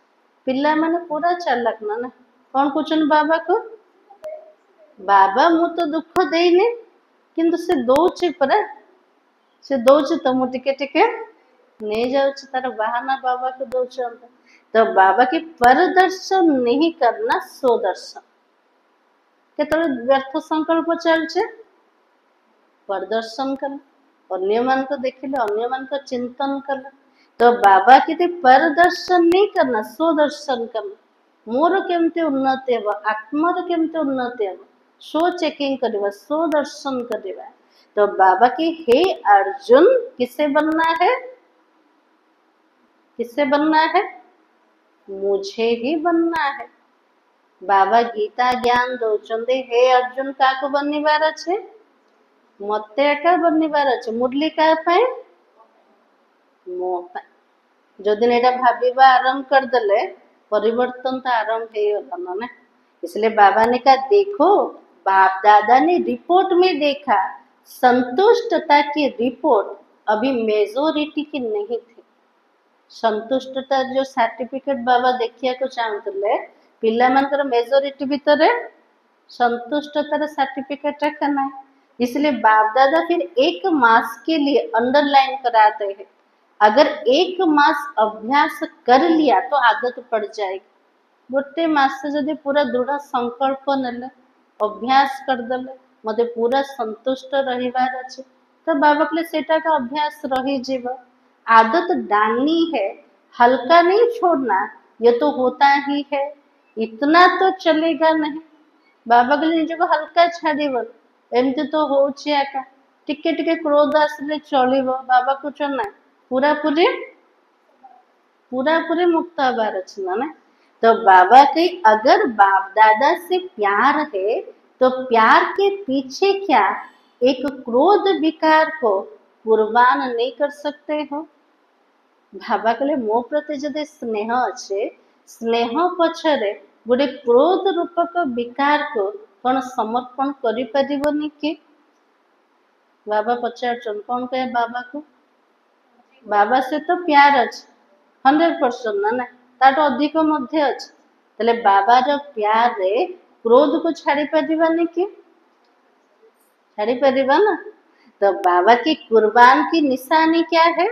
पिला माने पूरा चालाक ना कौन पूछन बाबा को बाबा मु तो दुख देने किंतु से दौचे परा से दौचे तो मु टिके टिके नहीं जाऊँ तार बहाना बाबा को दौरान तो बाबा की परदर्शन नहीं करना स्वदर्शन केत व्यर्थ संकल्प चलचे प्रदर्शन कर अन्य मान को देखिले अन्य मान को चिंतन कर तो बाबा के परदर्शन नहीं करना स्वदर्शन करना मोर केमती उन्नति हे आत्मार केमती उन्नति हे स्व चेकिंग करवा स्वदर्शन करवा तो बाबा की हे अर्जुन किसे बनना है किसे बनना है मुझे ही बनना है बाबा गीता ज्ञान दौरान हे अर्जुन का बनवार अच्छे मते एका बनवार अच्छे मुरली का मो जदि एटा भाविबा आरंभ करदेले परिवर्तन तो आरंभ हो ना इसलिए बाबा ने कहा देखो बाप दादा ने रिपोर्ट में देखा संतुष्टता की रिपोर्ट अभी मेजोरिटी की नहीं थी संतुष्टता जो सर्टिफिकेट बाबा देखिया को चाहते पिला मानकर मेजोरिटी भितर संतुष्टतार सर्टिफिकेट रखना है इसलिए बाप दादा फिर एक मास के लिए अंडरलाइन कराते हैं अगर एक मास अभ्यास कर लिया तो आदत पड़ जाएगी गोटे मास जदि पूरा दृढ़ संकल्प नेले अभ्यास करदेले मते पूरा संतुष्ट रहिबार अच्छे तो बाबा के सेटा का अभ्यास रही जीव आदत डालनी है हल्का नहीं छोड़ना ये तो होता ही है इतना तो चलेगा नहीं बाबा के निज को हल्का छाड़ एमती तो होची आका टिके टिके क्रोध आसले चलो बाबा को ना पूरा पूरी पूरा पूरे मुक्त हबार अच्छे ना। तो बाबा के अगर बाप दादा से प्यार है तो प्यार के पीछे क्या एक क्रोध विकार को कुर्बान नहीं कर सकते हो। बाबा कहले मो प्रति जदि स्नेह अच्छे स्नेह पछरे गोटे क्रोध रूपक विकार को कौन समर्पण करि परिबोनी कि। बाबा पचार कौन कहे बाबा को बाबा से तो प्यार अच्छे 100% ना ताठू अधिक मध्य अच्छे तले बाबार प्यार रे क्रोध को छाड़ी परिबानी कि छाड़ी परिबा ना। तो बाबा की कुर्बान की निशानी क्या है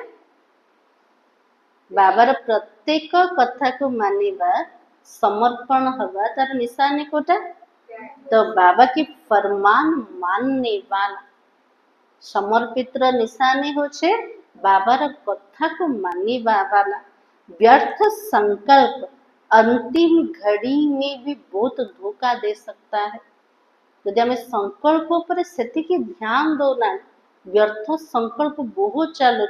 बाबार प्रत्येक कथा को मानिबा समर्पण हवा तार निशानी कोटा। तो बाबा की फरमान मानने वाला समर्पित निशानी होचे बाबार कथा को मानिबा वाला। व्यर्थ संकल्प अंतिम घड़ी में भी बहुत धोखा दे सकता है। यदि आम संकल्प पर सेतिकी ध्यान दौना व्यर्थ संकल्प बहुत चलु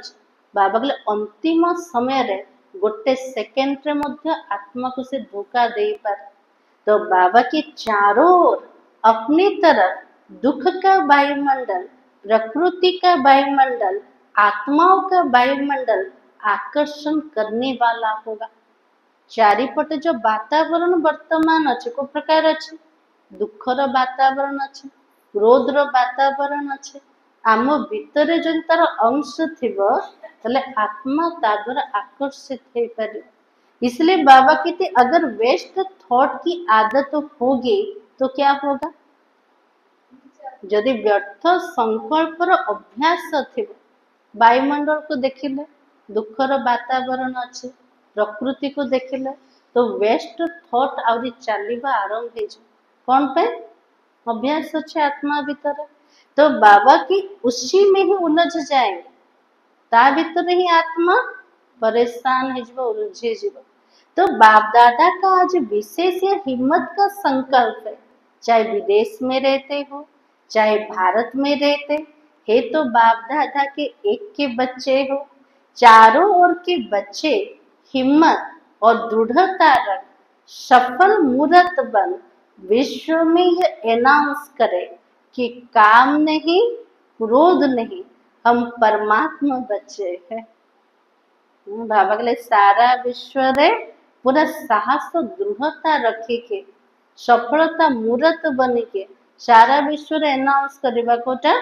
बाबा कहले अंतिम समय रे गोटे सेकेंड रे मध्य आत्मा को से धोखा दे पारे। तो बाबा के चारों ओर अपनी तरफ दुख का वायुमंडल प्रकृति का वायुमंडल आत्माओं का वायुमंडल आकर्षण करने वाला होगा। चारिपटे जो वातावरण वर्तमान अच्छे को प्रकार अच्छे दुखर वातावरण अच्छे क्रोधर वातावरण अच्छे आम भितर जो तार अंश थिबो तले आत्मा ता द्वारा आकर्षित हो पारे। इसलिए बाबा कहते अगर वेस्ट थॉट की आदत होगी तो क्या होगा यदि व्यर्थ संकल्प अभ्यास थिबो वायुमंडल को देखिले दुखर वातावरण अच्छे प्रकृति को देखिले तो वेस्ट थॉट आउरी चलवा आरंभ हो कौन पे अभ्यास अच्छे आत्मा भीतर। तो बाबा की उसी में ही उलझ जाएंगे ता भीतर ही आत्मा परेशान हो उलझे जीव। तो बाप दादा का आज विशेष या हिम्मत का संकल्प है चाहे विदेश में रहते हो चाहे भारत में रहते है तो बाप दादा के एक के बच्चे हो चारों ओर के बच्चे हिम्मत और दृढ़ता रख सफल मूर्त बन विश्व में यह अनाउंस करे कि काम नहीं क्रोध नहीं हम परमात्मा बच्चे हैं। बाबा के सारा विश्व रे पूरा साहस दृढ़ता रखी के सफलता मूर्त बनी के सारा विश्व रे अनाउंस करबा कोटा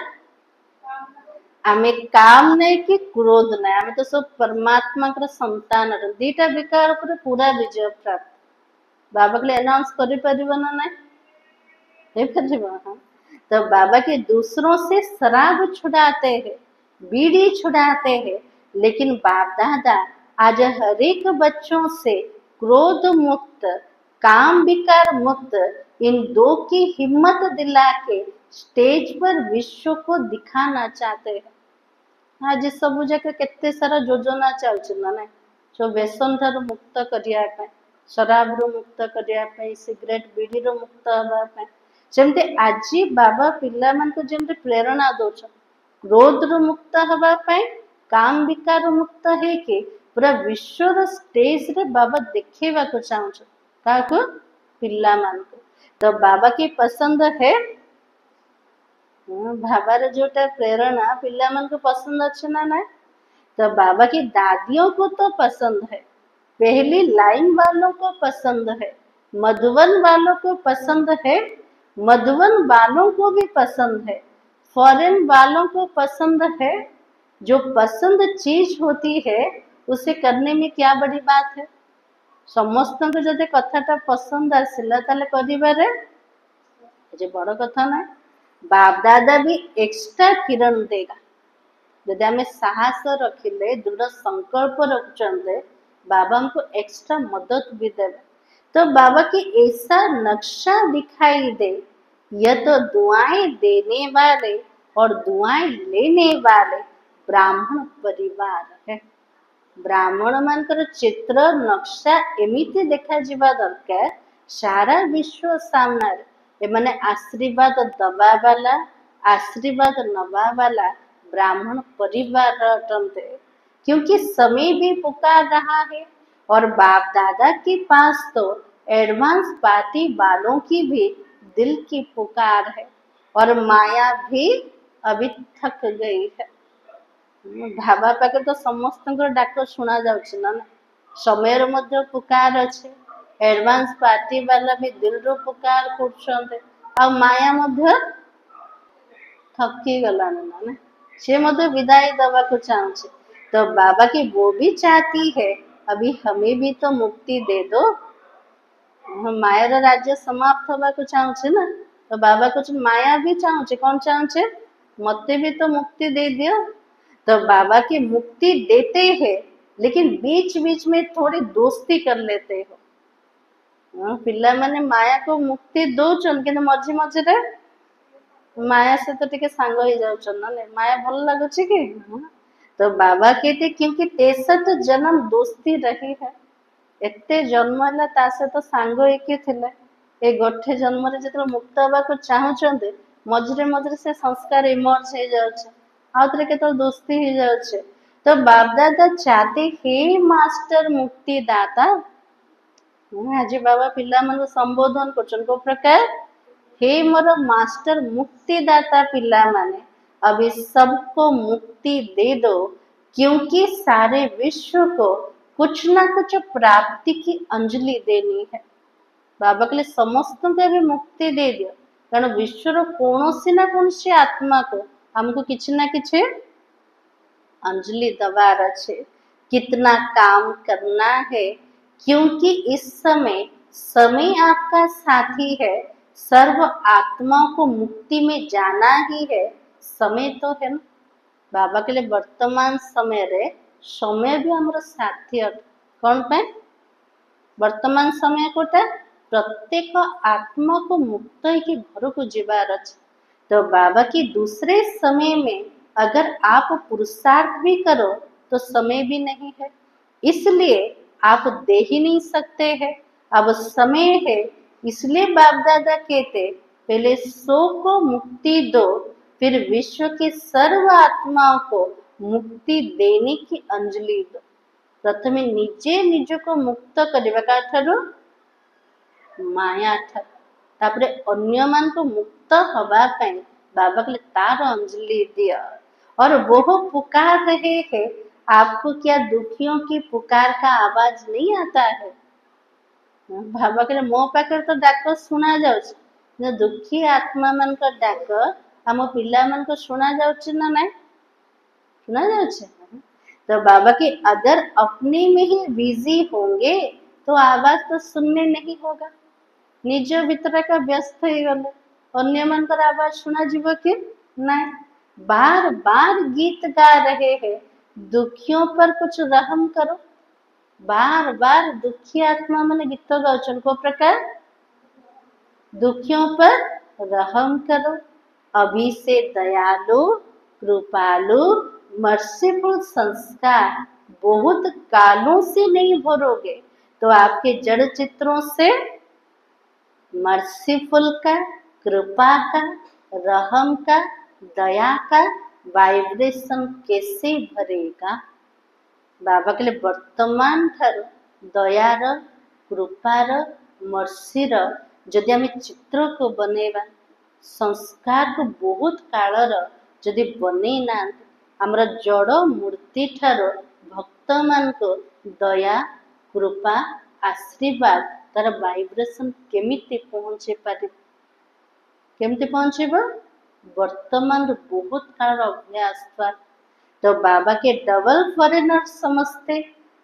आमे काम नहीं कि क्रोध नहीं आमे तो सब परमात्मा का संतान दीटा विकार पर पूरा विजय प्राप्त बाबा के अनाउंस कर परिबो ना नहीं परिबो। हाँ तो बाबा के दूसरों से शराब छुड़ाते हैं बीड़ी छुड़ाते हैं लेकिन बाप दादा आज हर एक बच्चों से क्रोध मुक्त काम विकार मुक्त इन दो की हिम्मत दिला के स्टेज पर विश्व को दिखाना चाहते हैं। आज सब जगह केते सारा योजना चलना ना जो व्यसन ठार मुक्त करने शराब रू मुक्त करने सिगरेट बीड़ी रू मुक्त हवाई जमती आज बाबा पिला मान को जमती प्रेरणा दौर क्रोध रू मुक्त हवाई काम विकार मुक्त है कि पूरा विश्वर स्टेज रे बाबा देखा चाहूँ पिला मान को। तो बाबा की पसंद है बाबार जोटा प्रेरणा पिला मान को पसंद अच्छे ना ना। तो बाबा की दादियों को तो पसंद है पहली लाइन वालों को पसंद है मधुवन वालों को पसंद है मधुवन वालों को भी पसंद है फॉरेन वालों को पसंद है। जो पसंद चीज होती है उसे करने में क्या बड़ी बात है समस्त को जब कथाटा पसंद आसला ताले करिबारे बड़ कथा ना। बाप दादा भी एक्स्ट्रा किरण देगा यदि आम साहस रखिले दृढ़ संकल्प रखते बाबा हमको एक्स्ट्रा मदद भी देवे। तो बाबा की ऐसा नक्शा दिखाई दे यह तो दुआएं देने वाले और दुआएं लेने वाले ब्राह्मण परिवार है। ब्राह्मण मानकर चित्र नक्शा एमिति देखा जीवा दरकार सारा विश्व सामने एमाने आशीर्वाद दबा वाला आशीर्वाद नवा वाला ब्राह्मण परिवार अटंते क्योंकि समय भी पुकार रहा है और बाप दादा के पास तो एडवांस पार्टी वालों की भी दिल की पुकार है, और माया भी अभी थक गई है। ढाबा पाखे तो समस्त डाक शुणा जाउछि ना, समय मध्य पुकार अच्छे, एडवांस पार्टी वाला भी दिल रो पुकार कर, आ माया मध्य थकी गलानी ना, से मध्य विदाई दवा को चाहूँ। तो बाबा की वो भी चाहती है अभी हमें भी तो मुक्ति दे दो, हम मायर राज्य समाप्त होगा को चाहूँ ना, तो बाबा कुछ माया भी चाहूँ, कौन चाहूँ मते भी तो मुक्ति दे दियो। तो बाबा की मुक्ति देते हैं, लेकिन बीच बीच में थोड़ी दोस्ती कर लेते हो। पिला माने माया को मुक्ति दौन कि मझे मझे माया सहित टिके सांग हो जाउछन ना, माया भल लगुच कि। तो बाबा कहते क्योंकि 63 जन्म दोस्ती रही है, एते जन्म है ता सहित सांग होके थिले, ए गोठे जन्म रे जतरा मुक्त हवा को चाहूचंदे मझरे मझरे से संस्कार इमर्ज हो जाउछे, आउतरे केतो दोस्ती हो जाउछे। तो बाप दादा चाहते हे मास्टर मुक्ति दाता, आज बाबा पिला मन संबोधन करछन को प्रकार, हे मोर मास्टर मुक्तिदाता पिला माने अभी सबको मुक्ति दे दो, क्योंकि सारे विश्व को कुछ ना कुछ प्राप्ति की अंजलि देनी है। बाबा के लिए समस्त को भी मुक्ति दे दियो, कारण विश्वर कौन ना कौन आत्मा को हमको किसी ना किसी अंजलि दबार अच्छे, कितना काम करना है, क्योंकि इस समय समय आपका साथी है, सर्व आत्माओं को मुक्ति में जाना ही है, समय तो है ना। बाबा के लिए वर्तमान समय रे समय भी हमारा साथी है, कौन पे वर्तमान समय कोटा प्रत्येक आत्मा को मुक्त के घर को जीवार अच्छे। तो बाबा की दूसरे समय में अगर आप पुरुषार्थ भी करो तो समय भी नहीं है, इसलिए आप दे ही नहीं सकते हैं। अब समय है, इसलिए बाप दादा कहते पहले सो को मुक्ति दो, फिर विश्व के सर्व आत्माओं को मुक्ति देने की अंजलि दो। प्रथमे निजे निज को मुक्त करने माया ठाकुर अन्य मान को मुक्त हवा पाई बाबा के लिए तार अंजलि दिया, और वो पुकार रहे हैं। आपको क्या दुखियों की पुकार का आवाज नहीं आता है? बाबा के मो पाखे तो डाक शुणा जाऊँ, दुखी आत्मा मान का डाक आम पिला मान को शुणा जाऊँ ना, नहीं शुणा जाऊँ। तो बाबा के अगर अपने में ही बिजी होंगे तो आवाज तो सुनने नहीं होगा, निज भीतर का व्यस्त हो गले अन्य मान आवाज शुणा जीव कि नहीं। बार बार गीत गा रहे हैं, दुखियों पर कुछ रहम करो। बार बार दुखी आत्मा मैंने गीत गाउछन को प्रकार, दुखियों पर रहम करो, अभी से दयालु कृपालु मर्सीफुल संस्कार बहुत कालों से नहीं भरोगे तो आपके जड़ चित्रों से मर्सीफुल का, कृपा का, रहम का, दया का वाइब्रेशन कैसे भरेगा? बाबा के लिए वर्तमान ठार दयार कृपार मर्सीर जदि आम चित्र को बनेवा, संस्कार को बहुत कालर जदि बने ना, आमर जड़ मूर्ति ठार भक्त मान को दया कृपा आशीर्वाद तार वाइब्रेशन केमिति पहुँचे पारे, केमिति पहुँचेबो? वर्तमान बहुत काल अभ्यास था। तो बाबा के डबल फॉरेनर समझते,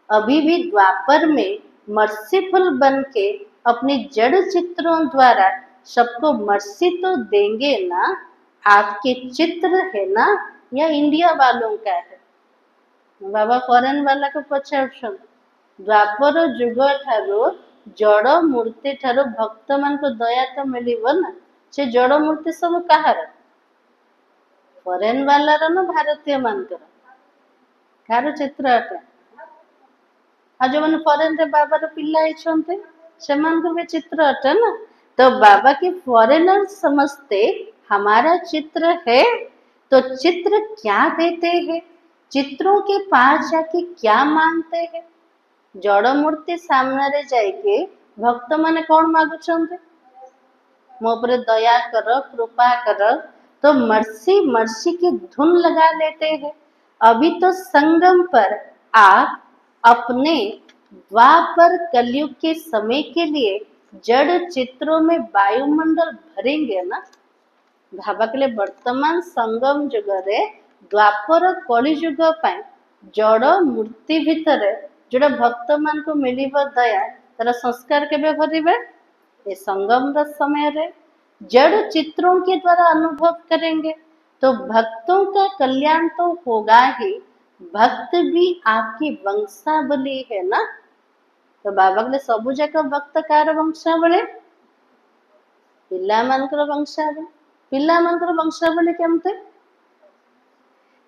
अभी भी द्वापर में मर्सीफुल बन के अपने जड़ चित्रों द्वारा सबको मर्सी तो देंगे ना। आपके चित्र है ना या इंडिया वालों का है? बाबा फॉरेन वाला को पचार, द्वापर जुग ठारो जड़ मूर्ति ठारो भक्त मान को दया तो मिलिब ना। से जड़ मूर्ति सब कहार? फॉरेन वाला ना भारतीय मानकर कार चित्र अटे। आ जो मैंने फॉरेन रे बाबा पिला से भी चित्र अटे ना। तो बाबा के फॉरेनर समझते हमारा चित्र है, तो चित्र क्या देते हैं, चित्रों के पास जाके क्या मांगते हैं? जड़ मूर्ति सामने जाइके भक्त माने कौन मागुचंते? मो पर दया कर, कृपा कर, तो मर्सी मर्सी की धुन लगा लेते हैं। अभी तो संगम पर आप अपने द्वापर कलयुग के समय के लिए जड़ चित्रों में वायुमंडल भरेंगे ना। भावकले वर्तमान संगम जुगरे द्वापर कली जुग पाए जड़ मूर्ति भितर जोड़ा भक्त मान को मिलिब दया तार संस्कार केबे भरिबे? ये संगम समय रे जड़ चित्रों के द्वारा अनुभव करेंगे तो भक्तों का कल्याण तो होगा ही, भक्त भी आपकी वंशावली है ना। तो बाबा कहले सबु जाक भक्त कार वंशावली? पिला मानकर वंशावली। पिला मानकर वंशावली केमते?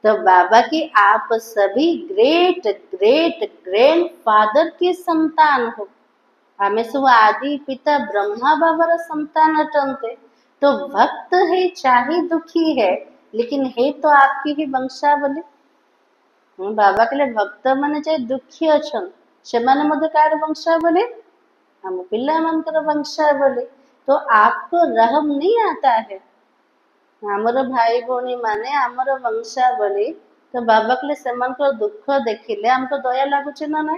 तो बाबा की आप सभी ग्रेट ग्रेट ग्रैंड फादर के संतान हो। आमे सब आदि पिता ब्रह्मा बाबार संतान अटंते। तो भक्त है चाहे दुखी है लेकिन है तो आपकी ही वंशावली। बाबा कहले भक्त माने चाहे दुखी अछन से माने मध्य कार वंशावली? हम पिला मानकर वंशावली। तो आपको रहम नहीं आता है आमर भाई भौणी माने आमर वंशावली। तो बाबा कहले सेमान को दुख देखिले हमको दया लागुचे ना? ना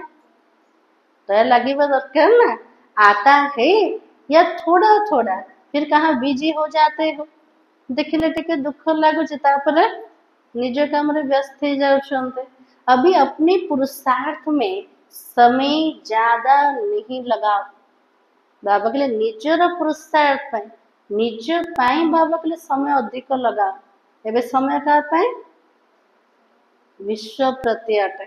दया लगे दरकार ना। आता है या थोड़ा थोड़ा फिर कहाँ बिजी हो जाते हो देखिले टिके दुख लगुचे तापरे निज काम रे व्यस्त हो जाउछन्ते। अभी अपने पुरुषार्थ में समय ज्यादा नहीं लगाओ। बाबा कहले निजर पुरुषार्थ पाई निज पाई बाबा कहले समय अधिक लगाओ। एबे समय का पाई? विश्व प्रति अटे।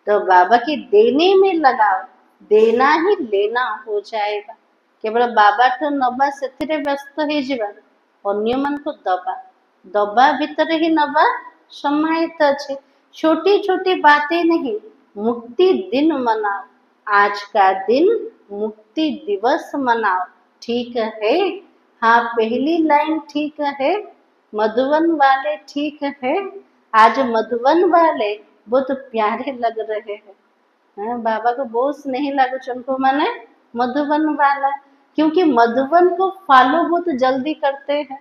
तो बाबा की देने में लगाओ, देना ही लेना हो जाएगा। केवल बाबा ठो नबा से व्यस्त हो जावा अन्य मन को दबा दबा भीतर ही नबा समाहित अच्छे। छोटी छोटी बातें नहीं, मुक्ति दिन मनाओ। आज का दिन मुक्ति दिवस मनाओ। ठीक है? हाँ पहली लाइन ठीक है, मधुबन वाले ठीक है। आज मधुबन वाले बहुत प्यारे लग रहे हैं। बाबा को बहुत स्नेही लागू उनको माने मधुबन वाला, क्योंकि मधुबन को फॉलो बहुत जल्दी करते हैं,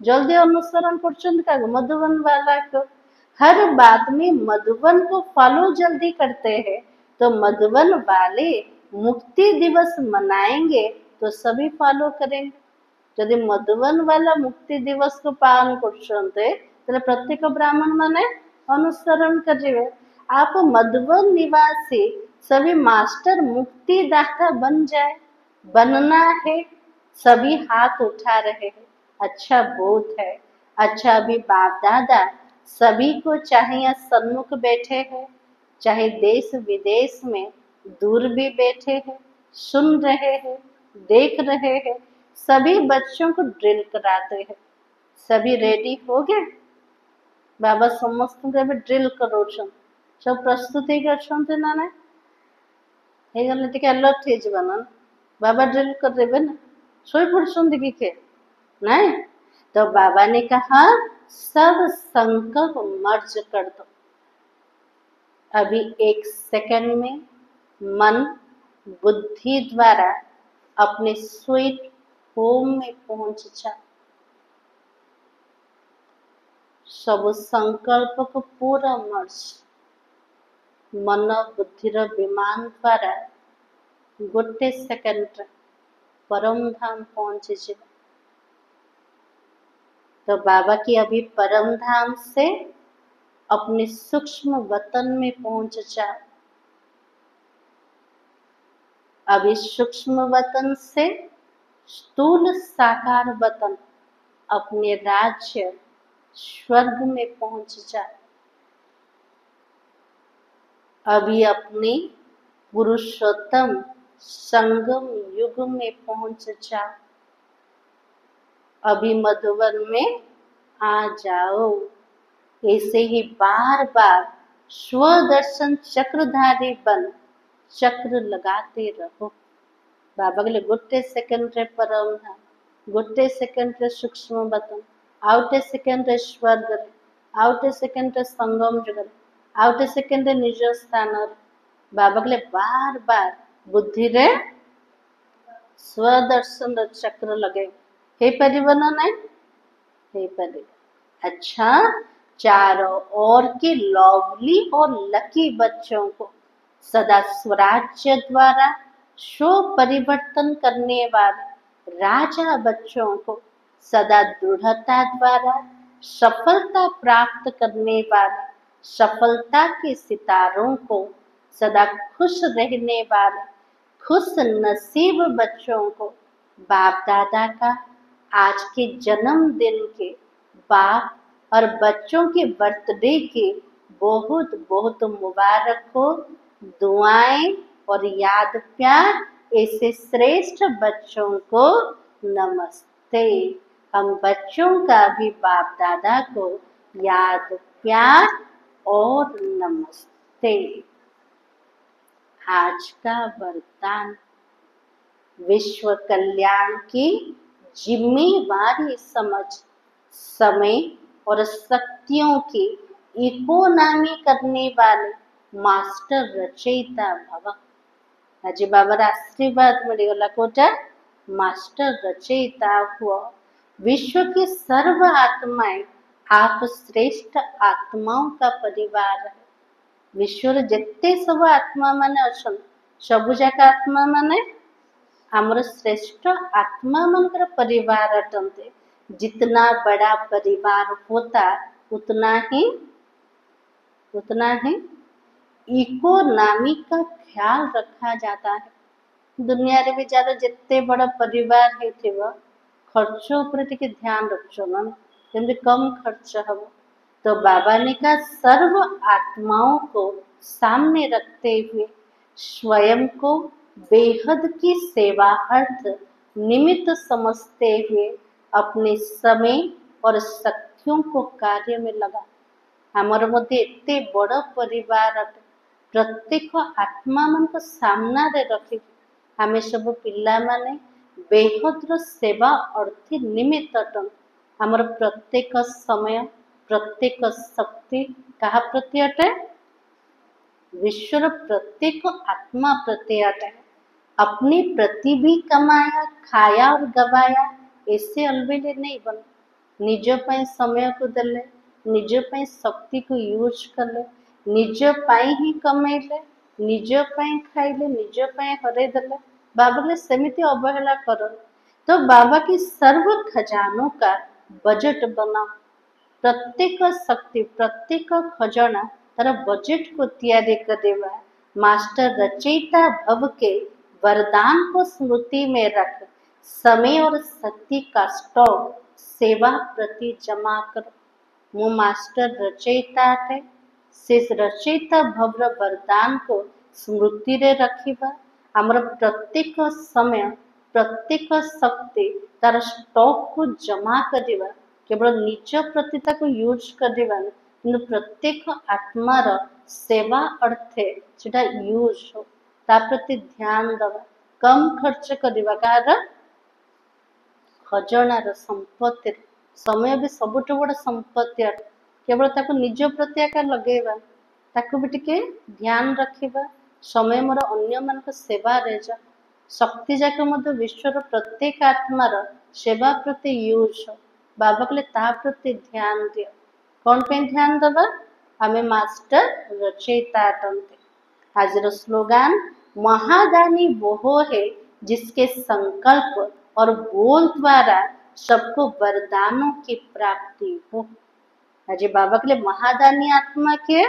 जल्दी अनुसरण कर मधुबन वाला को। हर बात में मधुबन को फॉलो जल्दी करते हैं। तो मधुबन वाले मुक्ति दिवस मनाएंगे तो सभी फॉलो करेंगे। यदि मधुबन वाला मुक्ति दिवस को पालन करते प्रत्येक ब्राह्मण माने अनुसरण करेंगे। आप मधुबन निवासी सभी मास्टर मुक्ति दाता बन जाए, बनना है। सभी हाथ उठा रहे हैं, अच्छा बोध है। अच्छा अभी बाप दादा सभी को चाहे यहाँ सन्मुख बैठे हैं चाहे देश विदेश में दूर भी बैठे हैं, सुन रहे हैं, देख रहे हैं, सभी बच्चों को ड्रिल कराते हैं। सभी रेडी हो गए? बाबा समस्त ड्रिल करो सब प्रस्तुति कर ना ना अलर्ट हो बाबा ड्रिल कर देवे ना सोई पड़ते कि के नहीं। तो बाबा ने कहा सब संकल्प मर्ज कर दो। अभी एक सेकंड में मन बुद्धि द्वारा अपने स्वीट होम में पहुंच जा। सब संकल्प को पूरा मर्ज मन बुद्धिर विमान द्वारा गोटे सेकंड परम धाम पहुंच जा। तो बाबा की अभी परम धाम से अपने सूक्ष्म वतन में पहुंच जा। अभी सूक्ष्म वतन से स्थूल साकार वतन अपने राज्य स्वर्ग में पहुंच जा। अभी अपने पुरुषोत्तम संगम युग में पहुंच जा। अभी मधुबन में आ जाओ। ऐसे ही बार बार स्वदर्शन चक्रधारी बन चक्र लगाते रहो। बाबा के लिए गोटे सेकंड रे परम धाम, गोटे सेकंड रे सूक्ष्म वतन, आउटे सेकंड रे स्वर्ग रे, आउटे सेकंड रे संगम जगत, आउटे सेकंड रे निज स्थान रे। बाबा कहले बार बार बुद्धि रे स्वदर्शन चक्र लगे हे परिवन नहीं हे परिवन। अच्छा, चारों ओर के लवली और लकी बच्चों को सदा स्वराज्य द्वारा शो परिवर्तन करने वाले राजा बच्चों को सदा दृढ़ता द्वारा सफलता प्राप्त करने वाले सफलता के सितारों को सदा खुश रहने वाले खुश नसीब बच्चों को बाप दादा का आज के जन्मदिन के बाप और बच्चों के बर्थडे के बहुत बहुत मुबारक हो। दुआएं और याद प्यार ऐसे श्रेष्ठ बच्चों को नमस्ते। हम बच्चों का भी बाप दादा को याद प्यार और नमस्ते। आज का वरदान, विश्व कल्याण की जिम्मेवारी समझ समय और शक्तियों की इकोनॉमी करने वाले मास्टर रचयिता भव। आज बाबार आशीर्वाद मिलगला कोटा मास्टर रचयिता हुआ। विश्व की सर्व आत्माएं आप श्रेष्ठ आत्माओं का परिवार है। विश्वर जेते सब आत्मा माने अछन सबु जाक आत्मा माने आमर श्रेष्ठ आत्मा मनकर परिवार अटंते। जितना बड़ा परिवार होता उतना ही इकोनॉमी का ख्याल रखा जाता है। दुनिया रे भी ज्यादा जिते बड़ा परिवार है खर्च ऊपर टिके ध्यान रखो ना जल्दी कम खर्च हबो। तो बाबा ने कहा सर्व आत्माओं को सामने रखते हुए स्वयं को बेहद की सेवा अर्थ निमित्त समझते हुए अपने समय और शक्तियों को कार्य में लगा। हमर मध्य एते बड़ परिवार प्रत्येक आत्मा मन को सामना रे रखी हमें सब पिला माने बेहद सेवा अर्थ निमित्त अटन। हमर प्रत्येक समय प्रत्येक शक्ति कहा प्रति अटे विश्वर प्रत्येक आत्मा प्रति अटे। अपने प्रति भी कमाया खाया और गवाया ऐसे अलबेले नहीं बन। निज पाई समय को देले निज पाई शक्ति को यूज कले निज पाई ही कमेले निज पाई खाइले निज पाई हरे देले। बाबा ने सेमिति अवहेला कर तो बाबा की सर्व खजानों का बजट बना। प्रत्येक शक्ति प्रत्येक खजाना तार बजट को तैयारी करवा मास्टर रचयिता भव के वरदान को स्मृति में रख समय और शक्ति का स्टॉक सेवा प्रति जमा करो। मु मास्टर रचयिता है शेष रचयिता भव्र वरदान को स्मृति रे रखिबा। हमर प्रत्येक समय प्रत्येक शक्ति तार स्टॉक को जमा करवा केवल निज प्रति ताको यूज करवा कि प्रत्येक आत्मार सेवा अर्थे सेटा यूज हो ता प्रति ध्यान दवा कम खर्च करवा कार खजनार संपत्ति समय भी सबुठ बड़ संपत्ति केवल ताको निज प्रति आका लगेबा ताको भी टिके ध्यान रखिबा। समय मोर अन्य मान सेवा रे जा शक्ति जाक मध्य विश्वर प्रत्येक आत्मार सेवा प्रति यूज हो। बाबा कहले ता प्रति ध्यान दियो कौन पे ध्यान दबा हमें मास्टर रचयिता अटंते। आज स्लोगान महादानी वो है जिसके संकल्प और बोल द्वारा सबको वरदानों की प्राप्ति हो। आज बाबा के लिए महादानी आत्मा के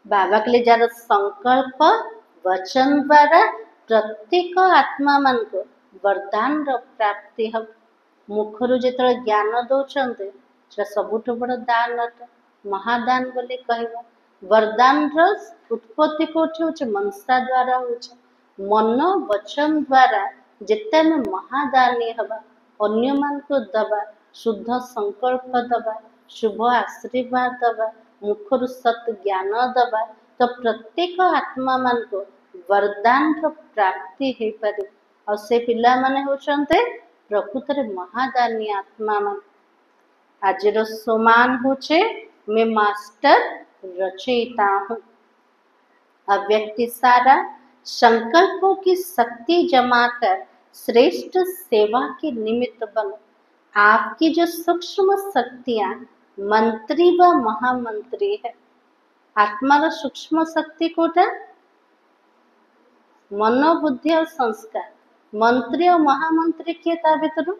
बाबा के लिए जार संकल्प वचन द्वारा प्रत्येक आत्मा मन को वरदान प्राप्ति हम मुखर जो ज्ञान दौरान से सबुठ बड़ दान अटे महादान बोले कहवा। वरदान उत्पत्ति कौटी हो मनसा द्वारा हो मन वचन द्वारा जिते आम महादानी हवा अन्य मान को दबा शुद्ध संकल्प दबा शुभ आशीर्वाद दबा मुखर सत ज्ञान दबा तो प्रत्येक आत्मा मान को वरदान प्राप्ति हो पारे और से पिला माने होचंते प्रकृत महादानी आत्मा मान। आज सोमान होचे मैं मास्टर रचयिता हूँ। अब व्यक्ति सारा संकल्पों की शक्ति जमाकर श्रेष्ठ सेवा के निमित्त बनो। आपकी जो सूक्ष्म शक्तियां मंत्री व महामंत्री है, आत्मार सूक्ष्म शक्ति कोटा मनोबुद्धि और संस्कार, मंत्री और महामंत्री किए ता भीतर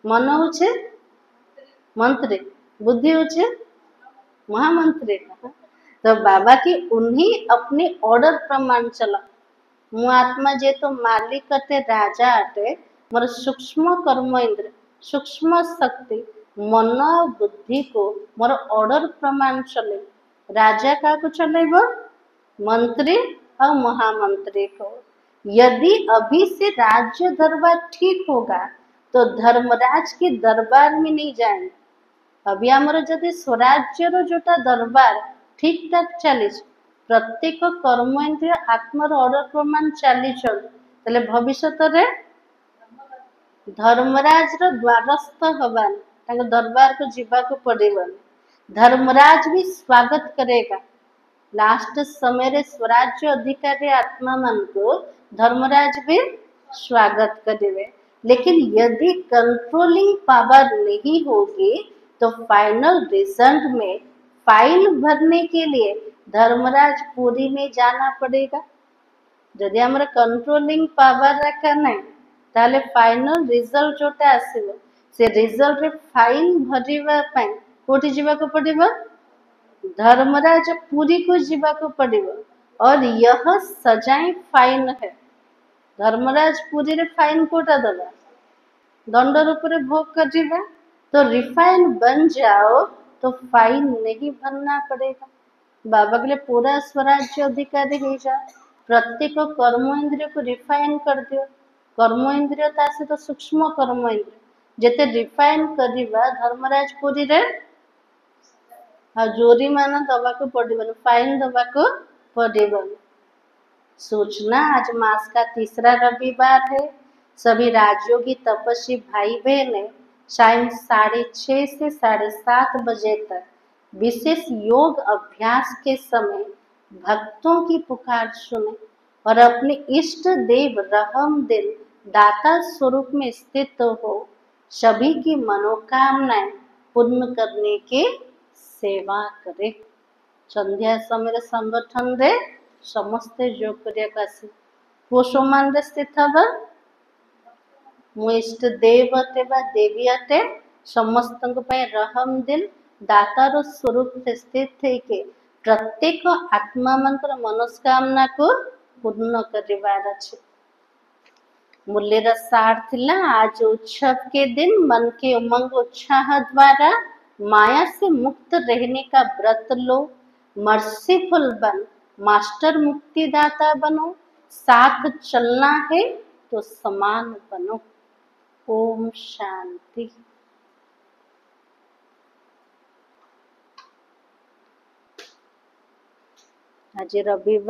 मन होचे मंत्री, बुद्धि होचे महामंत्री। तो बाबा की उन्हीं अपनी ऑर्डर प्रमाण चला। मु आत्मा जे तो मालिक अटे, राजा अटे, मोर सूक्ष्म कर्म इंद्र सूक्ष्म शक्ति मन और बुद्धि को मोर ऑर्डर प्रमाण चले। राजा का को चलेबो मंत्री और महामंत्री को। यदि अभी से राज्य दरबार ठीक होगा तो धर्मराज के दरबार में नहीं जाएंगे। अभी आमर जदि स्वराज्यर जोटा दरबार ठीक ठाक चली, प्रत्येक कर्म इंद्रिय आत्मार ऑर्डर प्रमाण चली चल भविष्य धर्मराज द्वारस्थ हबान दरबार को जीवा को पड़ेबनी। धर्मराज भी स्वागत करेगा। लास्ट समय रे स्वराज्य अधिकारी आत्मा मान को धर्मराज भी स्वागत करेंगे। लेकिन यदि कंट्रोलिंग पावर नहीं होगी तो फाइनल रिजल्ट में फाइल भरने के लिए धर्मराज पुरी में जाना पड़ेगा। यदि हमारा कंट्रोलिंग पावर रखा नहीं ताले फाइनल रिजल्ट जोटा आसीबो से रिजल्ट रे फाइल भरिबा पई कोठी जीवा को पड़िबो धर्मराज पुरी को जीवा को पड़िबो। और यह सजाई फाइन है। धर्मराज पुरी रे फाइन कोटा दबा दंड रूप रे भोग करिबा। तो रिफाइन बन जाओ तो फाइन नहीं भरना पड़ेगा। बाबा के लिए पूरा स्वराज्य अधिकारी हो जाओ। प्रत्येक कर्म इंद्रिय को रिफाइन कर दियो। कर्म इंद्रिय तासे तो सूक्ष्म कर्म इंद्रिय जेते रिफाइन करिबा धर्मराज पुरी रे जोरीमाना दबा को पड़ेबनी, फाइन दबा को पड़ेबनी। सूचना आज मास का तीसरा रविवार है। सभी राजयोगी तपस्वी भाई बहने शाम 6:30 से 7:30 बजे तक विशेष योग अभ्यास के समय भक्तों की पुकार सुने और अपने इष्ट देव रहम दिल दाता स्वरूप में स्थित हो सभी की मनोकामनाएं पूर्ण करने के सेवा करे। संध्या समय संगठन रे समस्ते योग करिया पोषमान रे स्थित हबा मु इष्ट देव अटे बा देवी अटे समस्त रहम दिल दातार स्वरूप से स्थित थे के प्रत्येक आत्मा मनकर मनोस्कामना को पूर्ण करिवार अछि। मूल्यर सार थिला आज उत्सव के दिन मन के उमंग उत्साह द्वारा माया से मुक्त रहने का व्रत लो। मर्सीफुल बन, मास्टर मुक्तिदाता बनो। साथ चलना है तो समान बनो। ओम शांति। आज रविवार